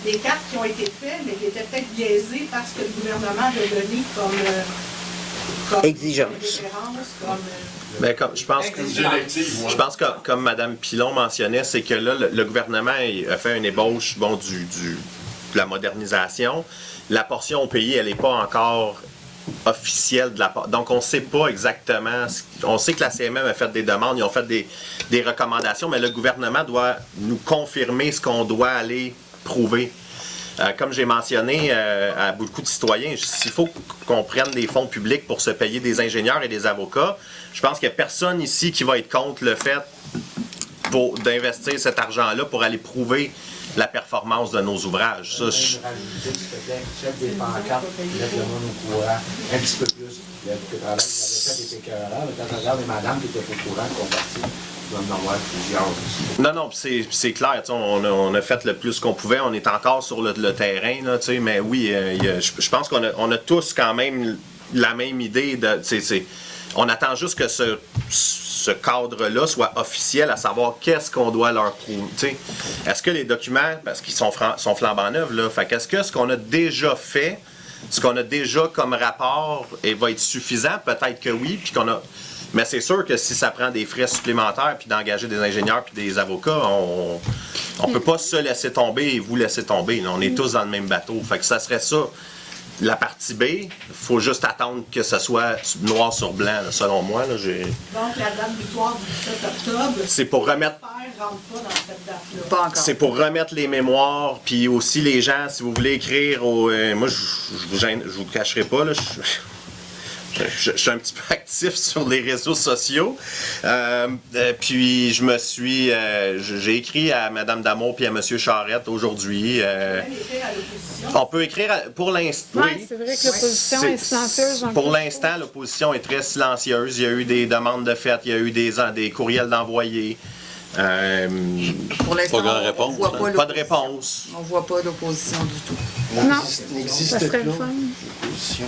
les cartes qui ont été faites, mais qui étaient peut-être biaisées parce que le gouvernement avait donné comme exigence. Je pense que comme Mme Pilon mentionnait, c'est que là, le gouvernement a fait une ébauche de la modernisation. La portion au pays, elle n'est pas encore officielle de la part. Donc, on ne sait pas exactement. On sait que la CMM a fait des demandes, ils ont fait des recommandations, mais le gouvernement doit nous confirmer ce qu'on doit aller prouver. Comme j'ai mentionné à beaucoup de citoyens, s'il faut qu'on prenne des fonds publics pour se payer des ingénieurs et des avocats, je pense qu'il n'y a personne ici qui va être contre le fait d'investir cet argent-là pour aller prouver la performance de nos ouvrages. Ça, chef des pancartes, mettre le monde au courant, un petit peu plus. Le travail que j'avais fait était écœurant, mais quand je regarde les madames qui étaient au courant, qui sont parties, je dois en avoir plusieurs aussi. Non, c'est clair, on a fait le plus qu'on pouvait, on est encore sur le terrain, là, mais oui, je pense qu'on a tous quand même la même idée de... On attend juste que ce cadre-là soit officiel, à savoir qu'est-ce qu'on doit leur prouver. Est-ce que les documents, parce qu'ils sont flambant neufs, là, est-ce que ce qu'on a déjà fait ce qu'on a déjà comme rapport va être suffisant? Peut-être que oui, puis mais c'est sûr que si ça prend des frais supplémentaires, puis d'engager des ingénieurs puis des avocats, on peut pas se laisser tomber et vous laisser tomber. Là. On est tous dans le même bateau. Fait que ça serait ça. La partie B, il faut juste attendre que ce soit noir sur blanc, là, selon moi. Là, Donc, la date butoir du 17 octobre, c'est pour remettre... rentre pas dans cette date-là. Pas encore. C'est pour remettre les mémoires, puis aussi les gens, si vous voulez écrire moi, je vous cacherai pas, là, je suis un petit peu actif sur les réseaux sociaux. Puis j'ai écrit à Mme Damour puis à M. Charette aujourd'hui. On peut écrire pour l'instant. Oui, c'est vrai que l'opposition est silencieuse. Pour l'instant, l'opposition est très silencieuse. Il y a eu des demandes de fait, il y a eu des courriels d'envoyés. Pour l'instant, on voit pas de réponse. On ne voit pas d'opposition du tout. Non, N'existe ça serait pas le fun. d'opposition.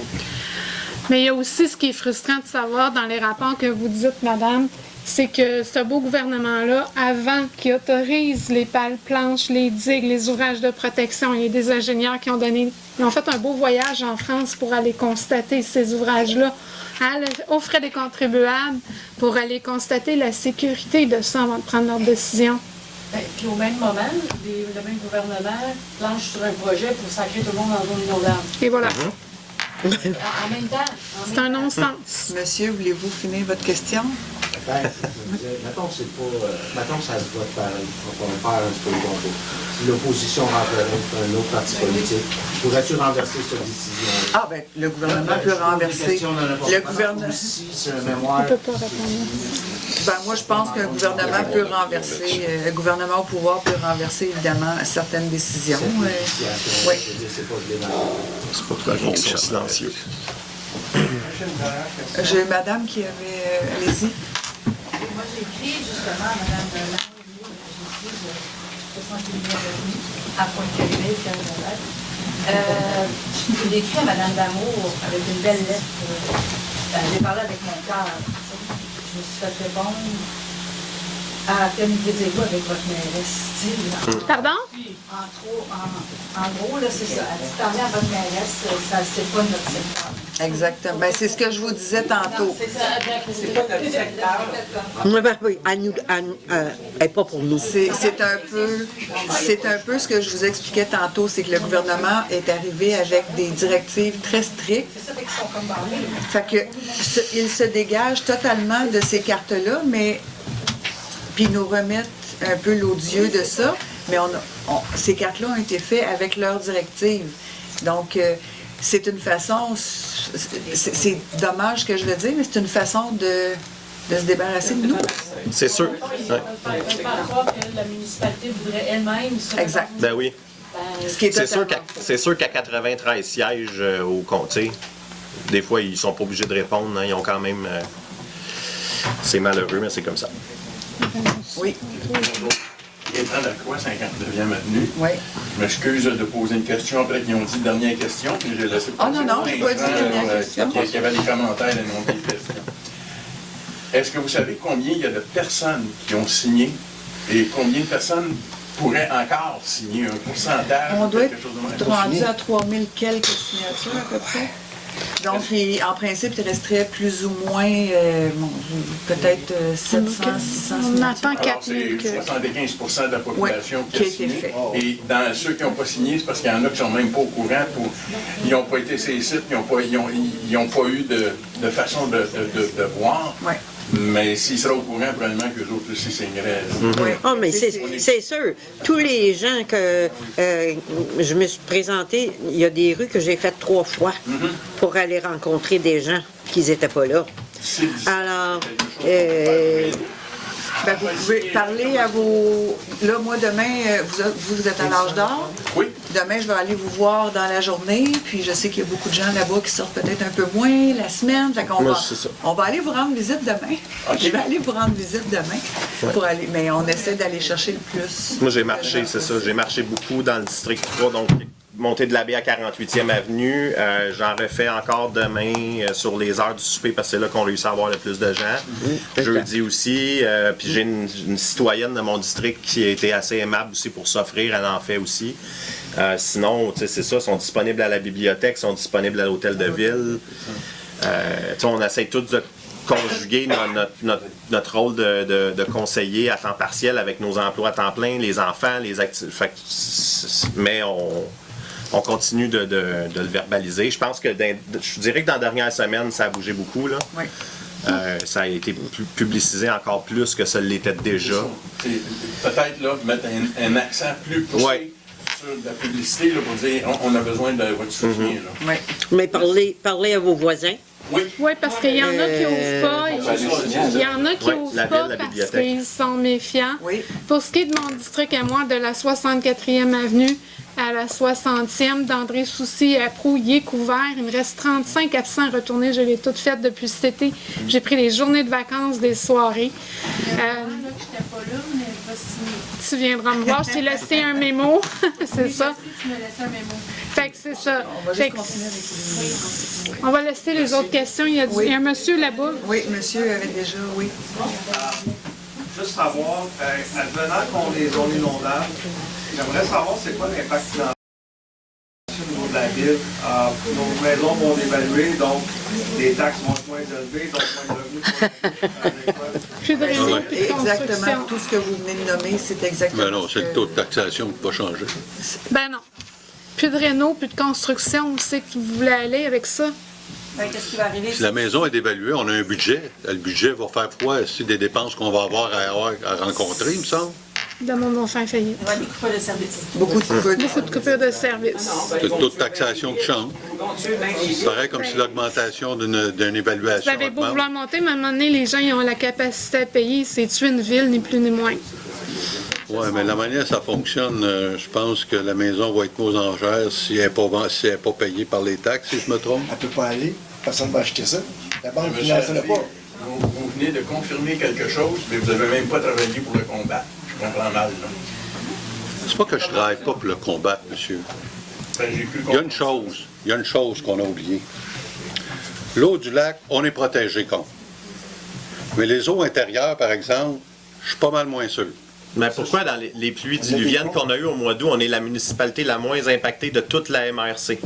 Mais il y a aussi ce qui est frustrant de savoir dans les rapports que vous dites, madame, c'est que ce beau gouvernement-là, avant qu'il autorise les pales planches, les digues, les ouvrages de protection, il y a des ingénieurs qui ont fait un beau voyage en France pour aller constater ces ouvrages-là, aux frais des contribuables, pour aller constater la sécurité de ça avant de prendre leur décision. Puis au même moment, le même gouvernement planche sur un projet pour sacrer tout le monde en zone inondable. Et voilà. En même temps. C'est un non-sens. Monsieur, voulez-vous finir votre question? Mettons que c'est pas. Mettons que ça se vote pareil. On va faire un petit peu le contrôle. Si l'opposition rentrerait un autre parti politique, pourrais-tu renverser cette décision-là? Ah, bien, le gouvernement peut renverser. Le gouvernement. Si c'est un mémoire. On peut pas répondre. Ben, moi, je pense qu'un gouvernement peut renverser. Le gouvernement au pouvoir peut renverser, évidemment, certaines décisions. Oui. C'est pas pour qu'ils sont silencieux. J'ai madame qui avait... Allez-y. Moi, j'ai écrit justement à Mme Blanc, j'ai écrit de 61 à Pointe-Calais, j'ai écrit à Mme Damour avec une belle lettre. J'ai parlé avec mon cœur. Je me suis fait répondre à quel niveau êtes-vous avec votre mairesse? Pardon? En gros, là, c'est ça. Elle dit, parler à votre mairesse, c'est pas notre secteur. Exactement. Ben, c'est ce que je vous disais tantôt. C'est pas notre secteur. Oui, elle n'est pas pour nous. C'est un peu ce que je vous expliquais tantôt, c'est que le gouvernement est arrivé avec des directives très strictes. C'est ça qu'ils sont comme parlés. Fait que il se dégage totalement de ces cartes-là, mais puis nous remettent un peu l'odieux de ça, mais ces cartes-là ont été faites avec leurs directives. Donc, c'est une façon, c'est dommage que je le dise, mais c'est une façon de se débarrasser de nous. C'est sûr. Je ne pense pas que la municipalité voudrait elle-même se exact. Ben oui. C'est sûr qu'à 93 sièges au comté, des fois, ils ne sont pas obligés de répondre. Hein, ils ont quand même... c'est malheureux, mais c'est comme ça. Oui. Étant Lacroix, 59e avenue. Oui. Je m'excuse de poser une question après qu'ils ont dit dernière question, puis j'ai laissé poser. Oh non, j'ai pas dit dernière question. Il y avait des commentaires et non des questions. Est-ce que vous savez combien il y a de personnes qui ont signé et combien de personnes pourraient encore signer un pourcentage? On doit être rendu à 3000 quelques signatures à peu près. Donc, en principe, il resterait plus ou moins, peut-être 700, 600 on attend 4000. C'est 75% de la population qui a signé. Et dans ceux qui n'ont pas signé, c'est parce qu'il y en a qui ne sont même pas au courant. Ils n'ont pas été saisis, ils n'ont pas eu de façon de voir. Ouais. Mais s'ils seraient au courant, probablement qu'eux autres aussi signeraient. Oh, mais c'est sûr. Tous les gens que je me suis présentée, il y a des rues que j'ai faites 3 fois pour aller rencontrer des gens qui n'étaient pas là. Alors, ben, vous pouvez parler à vos... Là, moi, demain, vous êtes à l'âge d'or. Oui. Demain, je vais aller vous voir dans la journée. Puis, je sais qu'il y a beaucoup de gens là-bas qui sortent peut-être un peu moins la semaine. Fait qu'on on va aller vous rendre visite demain. Okay. Je vais aller vous rendre visite demain. Pour aller, mais on essaie d'aller chercher le plus. Moi, j'ai marché, c'est ça. J'ai marché beaucoup dans le district 3. Donc, montée de la baie à 48e Avenue. J'en refais encore demain sur les heures du souper parce que c'est là qu'on réussit à avoir le plus de gens. Jeudi aussi. Puis j'ai une citoyenne de mon district qui a été assez aimable aussi pour s'offrir. Elle en fait aussi. Sinon, c'est ça, sont disponibles à la bibliothèque, sont disponibles à l'hôtel de ville. On essaie tous de conjuguer notre rôle de conseiller à temps partiel avec nos emplois à temps plein, les enfants, les activités. Mais on continue de le verbaliser. Je pense que je dirais que dans la dernière semaine, ça a bougé beaucoup. Là. Oui. Ça a été publicisé encore plus que ça l'était déjà. Peut-être là, mettre un accent plus poussé sur la publicité là, pour dire on a besoin de votre soutien. Là. Oui. Mais parlez à vos voisins. Oui, parce qu'il y en a qui n'osent pas. Il y en a qui n'osent pas parce qu'ils sont méfiants. Pour ce qui est de mon district à moi, de la 64e Avenue à la 60e, d'André Soucy à Proulx, il est couvert. Il me reste 35 absents à retourner. Je l'ai toutes faites depuis cet été. J'ai pris les journées de vacances, des soirées. Tu viendras me voir. Je t'ai laissé un mémo. C'est ça. Tu me laisses un mémo. Fait que c'est ça. On va laisser les autres questions. Il y a un monsieur là-bas. Oui, monsieur avait déjà, oui. Juste savoir, advenant qu'on les zones inondables, j'aimerais savoir c'est quoi l'impact financier au niveau de la ville. Nos maisons vont évaluer, donc les taxes vont être moins élevées, donc moins de revenus. Plus de réseau, plus de construction. Exactement, tout ce que vous venez de nommer, c'est exactement. Ben non, c'est le taux de taxation qui va changer. Ben non. Plus de réno, plus de construction. Où c'est que vous voulez aller avec ça? Qu'est-ce qui va arriver? Si la maison est dévaluée, on a un budget. Le budget va faire quoi? C'est des dépenses qu'on va avoir à rencontrer, il me semble. De mon enfant faillites. Il y aura des coupures de services. Beaucoup de coupures de services. C'est le taux de taxation qui change. C'est pareil comme si l'augmentation d'une évaluation. Vous avez beau vouloir monter, mais à un moment donné, les gens ils ont la capacité à payer. C'est tuer une ville, ni plus ni moins. Oui, mais la manière dont ça fonctionne, je pense que la maison va être mise en enchère si elle n'est pas payée par les taxes, si je me trompe. Elle ne peut pas aller. Personne ne va acheter ça. La banque ne Monsieur financera pas. Vous venez de confirmer quelque chose, mais vous n'avez même pas travaillé pour le combattre. Je comprends mal, là. C'est pas que je ne travaille pas pour le combattre, monsieur. Ben, j'ai cru Il y a une chose qu'on a oubliée. L'eau du lac, on est protégé contre. Mais les eaux intérieures, par exemple, je suis pas mal moins sûr. Mais pourquoi dans les pluies diluviennes qu'on a eues au mois d'août, on est la municipalité la moins impactée de toute la MRC?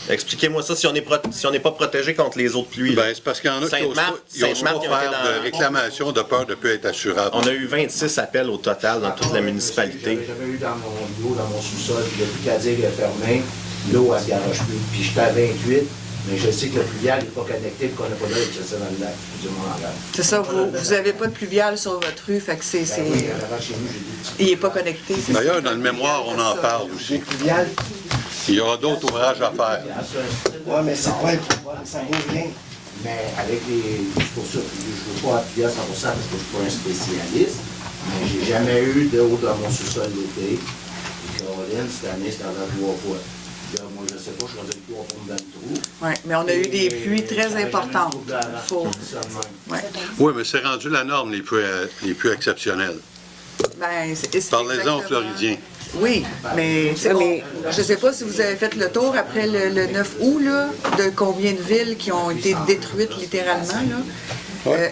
Expliquez-moi ça si on n'est pas protégé contre les autres pluies. Bien, c'est parce qu'il y en a qui n'osent pas faire de réclamation de peur de ne plus être assurable. On a eu 26 appels au total dans toute la municipalité. J'avais jamais eu dans mon sous-sol, puis depuis qu'à dire est fermé, l'eau, elle se garage plus. Puis j'étais à 28. Mais je sais que le pluvial n'est pas connecté et qu'on n'a pas d'eau avec ça dans le lac. C'est ça, vous n'avez pas de pluvial sur votre rue, fait que c'est... Oui, il n'est pas connecté. D'ailleurs, dans le mémoire, on en parle aussi. Il y aura d'autres ouvrages à faire. Oui, mais c'est pas ça vaut rien. Mais avec les... C'est pour ça que je ne veux pas appuyer à 100% parce que je ne suis pas un spécialiste. Mais j'ai jamais eu d'eau dans mon sous-sol l'été. Et Caroline, cette année, c'était en 3 fois. Là, moi, je ne sais pas, je suis rendu avec 3 pommes dans le trou. Oui, mais on a eu des pluies très importantes. Oui, mais c'est rendu la norme les plus exceptionnelles. Parlez-en aux Floridiens. Oui, mais je ne sais pas si vous avez fait le tour après le 9 août, là, de combien de villes qui ont été détruites littéralement, là.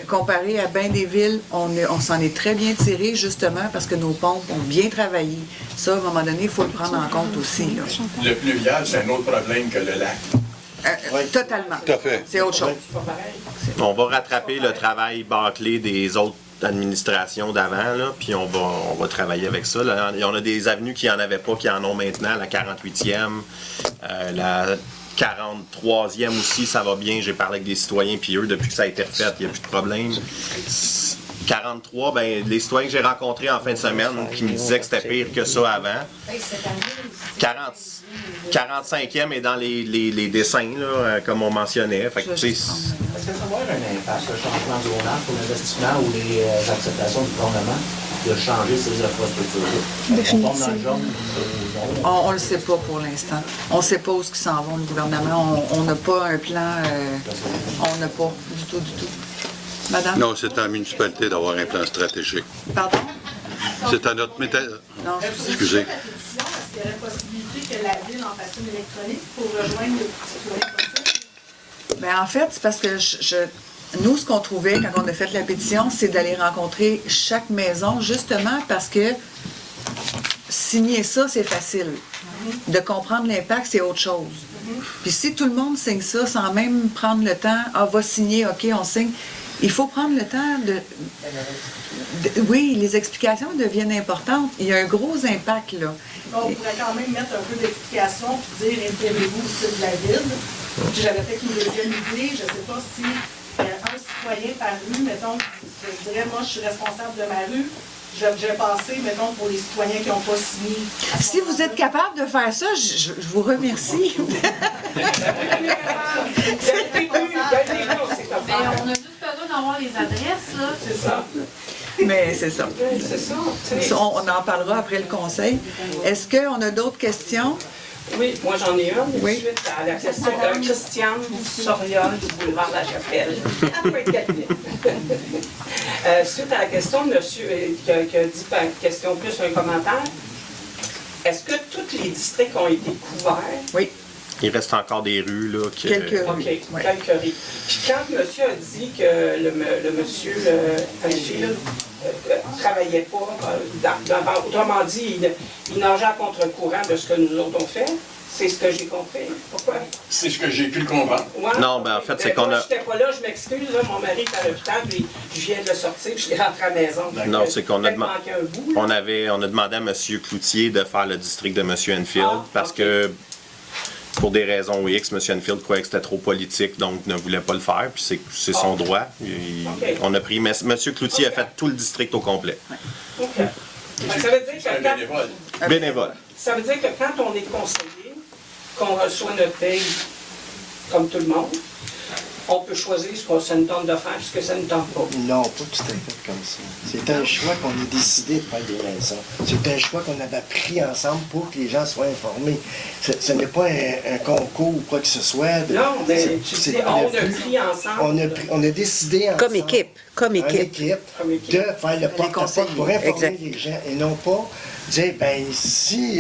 Comparé à bien des villes, on s'en est très bien tiré, justement, parce que nos pompes ont bien travaillé. Ça, à un moment donné, il faut le prendre en compte aussi. Là. Le pluvial, c'est un autre problème que le lac. Totalement. Tout à fait. C'est autre chose. On va rattraper le travail bâclé des autres administrations d'avant, là, puis on va travailler avec ça. Là. Il y en a des avenues qui n'en avaient pas, qui en ont maintenant, la 48e, la 43e aussi, ça va bien. J'ai parlé avec des citoyens, puis eux, depuis que ça a été refait, il n'y a plus de problème. 43, ben, les citoyens que j'ai rencontrés en fin de semaine qui me disaient que c'était pire que ça avant. 45e est dans les dessins, là, comme on mentionnait. Fait que, est-ce que ça va avoir un impact, le changement de zonage pour l'investissement ou les acceptations du gouvernement de changer ces infrastructures-là? Définitivement. On ne le sait pas pour l'instant. On ne sait pas où ils s'en vont, le gouvernement. On n'a pas un plan. On n'a pas du tout. Madame? Non, c'est à la municipalité d'avoir un plan stratégique. Pardon? C'est à notre méthode. Non, excusez. qu'il y aurait possibilité que la Ville en fasse une électronique pour rejoindre le citoyen possible? Bien, en fait, c'est parce que nous, ce qu'on trouvait quand on a fait la pétition, c'est d'aller rencontrer chaque maison, justement parce que signer ça, c'est facile. De comprendre l'impact, c'est autre chose. Puis si tout le monde signe ça sans même prendre le temps, va signer, OK, on signe, il faut prendre le temps oui, les explications deviennent importantes. Il y a un gros impact, là. On pourrait quand même mettre un peu d'explication puis dire inscrivez-vous au site de la Ville. Puis j'avais peut-être une deuxième idée, je ne sais pas si un citoyen par rue, mettons, je dirais, moi, je suis responsable de ma rue, je vais passer, mettons, pour les citoyens qui n'ont pas signé. Si vous êtes capable de faire ça, je vous remercie. On a juste besoin d'avoir les adresses, là. C'est ça. Mais c'est ça. C'est ça. On en parlera après le conseil. Est-ce qu'on a d'autres questions? Oui, moi j'en ai une. Oui. Suite à la question de Christiane Soriol du boulevard La Chapelle. Suite à la question de monsieur qui a dit par question plus un commentaire, est-ce que tous les districts ont été couverts? Oui. Il reste encore des rues, là. Quelques rues. OK, quelques rues. Puis quand monsieur a dit que le monsieur travaillait pas, autrement dit, il nageait à contre-courant de ce que nous autres on fait. C'est ce que j'ai compris. Pourquoi? C'est ce que j'ai pu le comprendre. Ouais. Non, ben en fait, c'est qu'on a... Je n'étais pas là, je m'excuse, là, mon mari est à l'hôpital, puis je viens de le sortir, puis je suis rentré à la maison. Non, c'est qu'on a, on a demandé à M. Cloutier de faire le district de M. Enfield parce que, pour des raisons X, M. Enfield croyait que c'était trop politique, donc ne voulait pas le faire, puis c'est son droit. On a pris... Mais M. Cloutier a fait tout le district au complet. OK. Ça veut dire que bénévole. Bénévole. Ça veut dire que quand on est conseiller, qu'on reçoit notre paye comme tout le monde, on peut choisir ce que ça nous tente de faire et ce que ça ne nous tente pas. Non, pas tout à fait comme ça. C'est un choix qu'on a décidé de faire des maisons. C'est un choix qu'on avait pris ensemble pour que les gens soient informés. Ce n'est pas un concours ou quoi que ce soit. Non, mais on a pris ensemble. On a décidé ensemble. Comme équipe. Comme équipe. De faire le porte-à-porte pour informer les gens et non pas dire, ben si,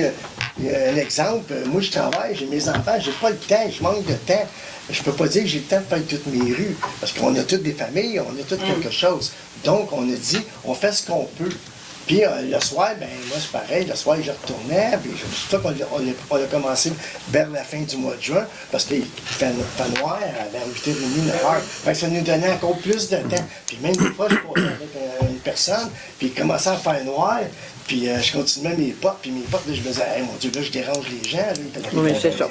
un exemple, moi je travaille, j'ai mes enfants, j'ai pas le temps, je manque de temps. Je peux pas dire que j'ai le temps de faire toutes mes rues, parce qu'on a toutes des familles, on a toutes quelque chose. Donc, on a dit, on fait ce qu'on peut. Puis le soir, ben moi c'est pareil, le soir je retournais, puis c'est pour ça qu'on a commencé vers la fin du mois de juin, parce qu'il fait noir vers 8h30, 9h. Fait que ça nous donnait encore plus de temps. Puis même des fois, je passais avec une personne, puis il commençait à faire noir, puis je continuais mes portes, puis mes portes, là, je me disais, hey, mon Dieu, là, je dérange les gens. Là, Oui, c'est ça.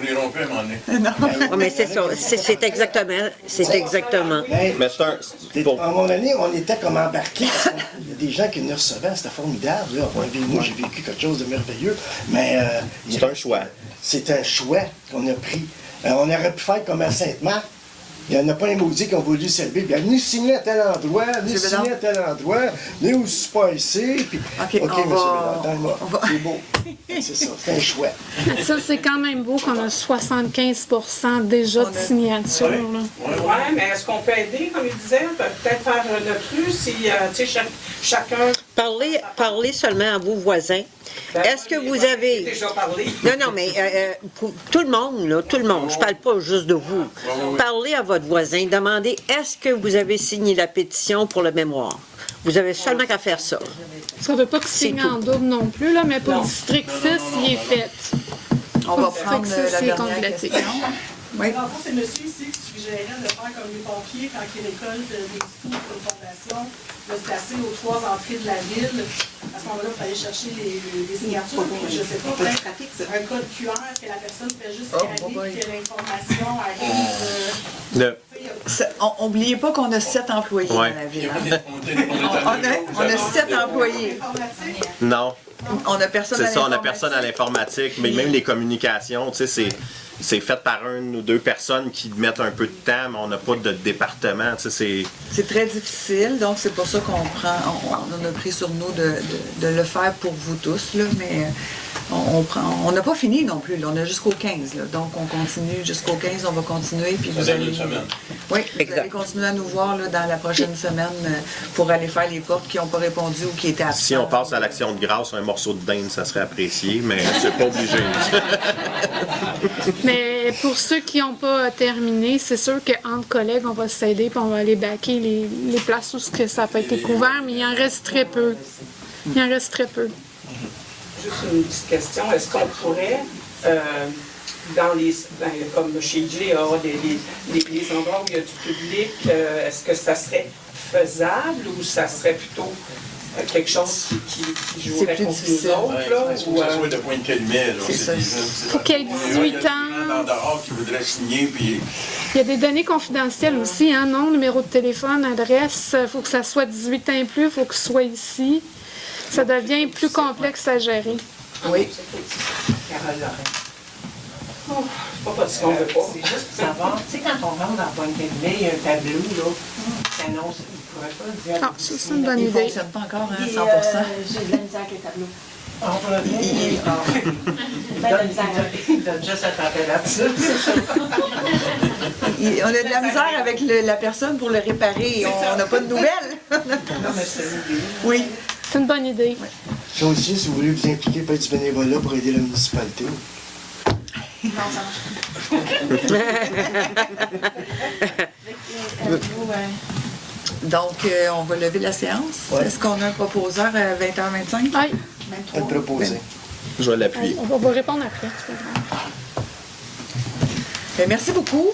Non, mais c'est ça. C'est exactement. C'est exactement. Mais à mon année, on était comme embarqués. Il y a des gens qui nous recevaient, c'était formidable. Là. Moi, j'ai vécu quelque chose de merveilleux. Mais c'est un choix. C'est un choix qu'on a pris. On aurait pu faire comme à Sainte-Marthe. Il n'y en a pas un maudit qui ont voulu s'élever. Bien, venez signer à tel endroit, venez signer à tel endroit, venez au super ici. Puis... OK, M. Bédard, c'est beau. C'est ça, c'est un choix. Ça, c'est quand même beau qu'on a 75% déjà de signatures. Oui, mais est-ce qu'on peut aider, comme il disait? Peut-être faire notre rue si chacun... Parlez seulement à vos voisins. Est-ce que vous avez... déjà parlé. Non, mais pour tout le monde, là, tout le monde, je parle pas juste de vous. Parlez à votre voisin, demandez est-ce que vous avez signé la pétition pour le mémoire. Vous avez seulement qu'à faire ça. Ça ne veut pas que signe en double non plus, là, mais pour le district 6, il est fait. On va prendre la dernière question. Oui. En fait, c'est monsieur ici qui suggérait de faire comme les pompiers quand ils récoltent des sous pour une fondation, de se placer aux 3 entrées de la ville. À ce moment-là, il fallait chercher les signatures. Puis, je ne sais pas, peut-être un code QR que la personne fait juste scanner, que l'information arrive. N'oubliez pas qu'on a 7 employés dans la ville. On a 7 employés. Non. On a personne à l'informatique. C'est ça, on a personne à l'informatique, mais même les communications, tu sais, c'est fait par 1 ou 2 personnes qui mettent un peu de temps, mais on n'a pas de département, tu sais, c'est très difficile, donc c'est pour ça qu'on a pris sur nous de le faire pour vous tous, là, mais on n'a pas fini non plus, là. On a jusqu'au 15, là. Donc, on continue jusqu'au 15, on va continuer. Puis Ça donne une semaine. Oui, vous allez continuer à nous voir là, dans la prochaine semaine pour aller faire les portes qui n'ont pas répondu ou qui étaient absents. Si on passe à l'action de grâce, un morceau de dinde, ça serait apprécié, mais c'est pas obligé. Mais pour ceux qui n'ont pas terminé, c'est sûr qu'entre collègues, on va s'aider et on va aller baquer les places où ça n'a pas été couvert, mais il en reste très peu. Il en reste très peu. Juste une petite question. Est-ce qu'on pourrait, comme chez GA, les endroits où il y a du public, est-ce que ça serait faisable ou ça serait plutôt quelque chose qui jouerait contre nous autres? Il faut que ça soit de point de calumet. Faut qu'il y ait 18 ans. Qui voudrait signer, puis... Il y a des données confidentielles aussi, hein? Nom, numéro de téléphone, adresse. Il faut que ça soit 18 ans et plus, il faut que ce soit ici. Ça devient plus complexe à gérer. Oui. Carole Lorraine. Oh, c'est pas parce qu'on veut pas. C'est juste pour savoir, tu sais, quand on rentre dans Pointe-Calumet, il y a un tableau, là, qui annonce, il ne pourrait pas dire... Ah, ça, c'est une bonne idée. Il ne fonctionne pas encore, hein, 100%. J'ai de la misère avec le tableau. Il donne juste à tenter là-dessus. On a de la misère avec la personne pour le réparer. On n'a pas de nouvelles. Non, mais c'est une idée. Oui. C'est une bonne idée. Ça aussi, si vous voulez vous impliquer, peut être du bénévolat pour aider la municipalité. Non, ça marche. Donc, on va lever la séance. Ouais. Est-ce qu'on a un proposeur à 20h25? Oui. À le proposer. Je vais l'appuyer. On va répondre après. Merci beaucoup.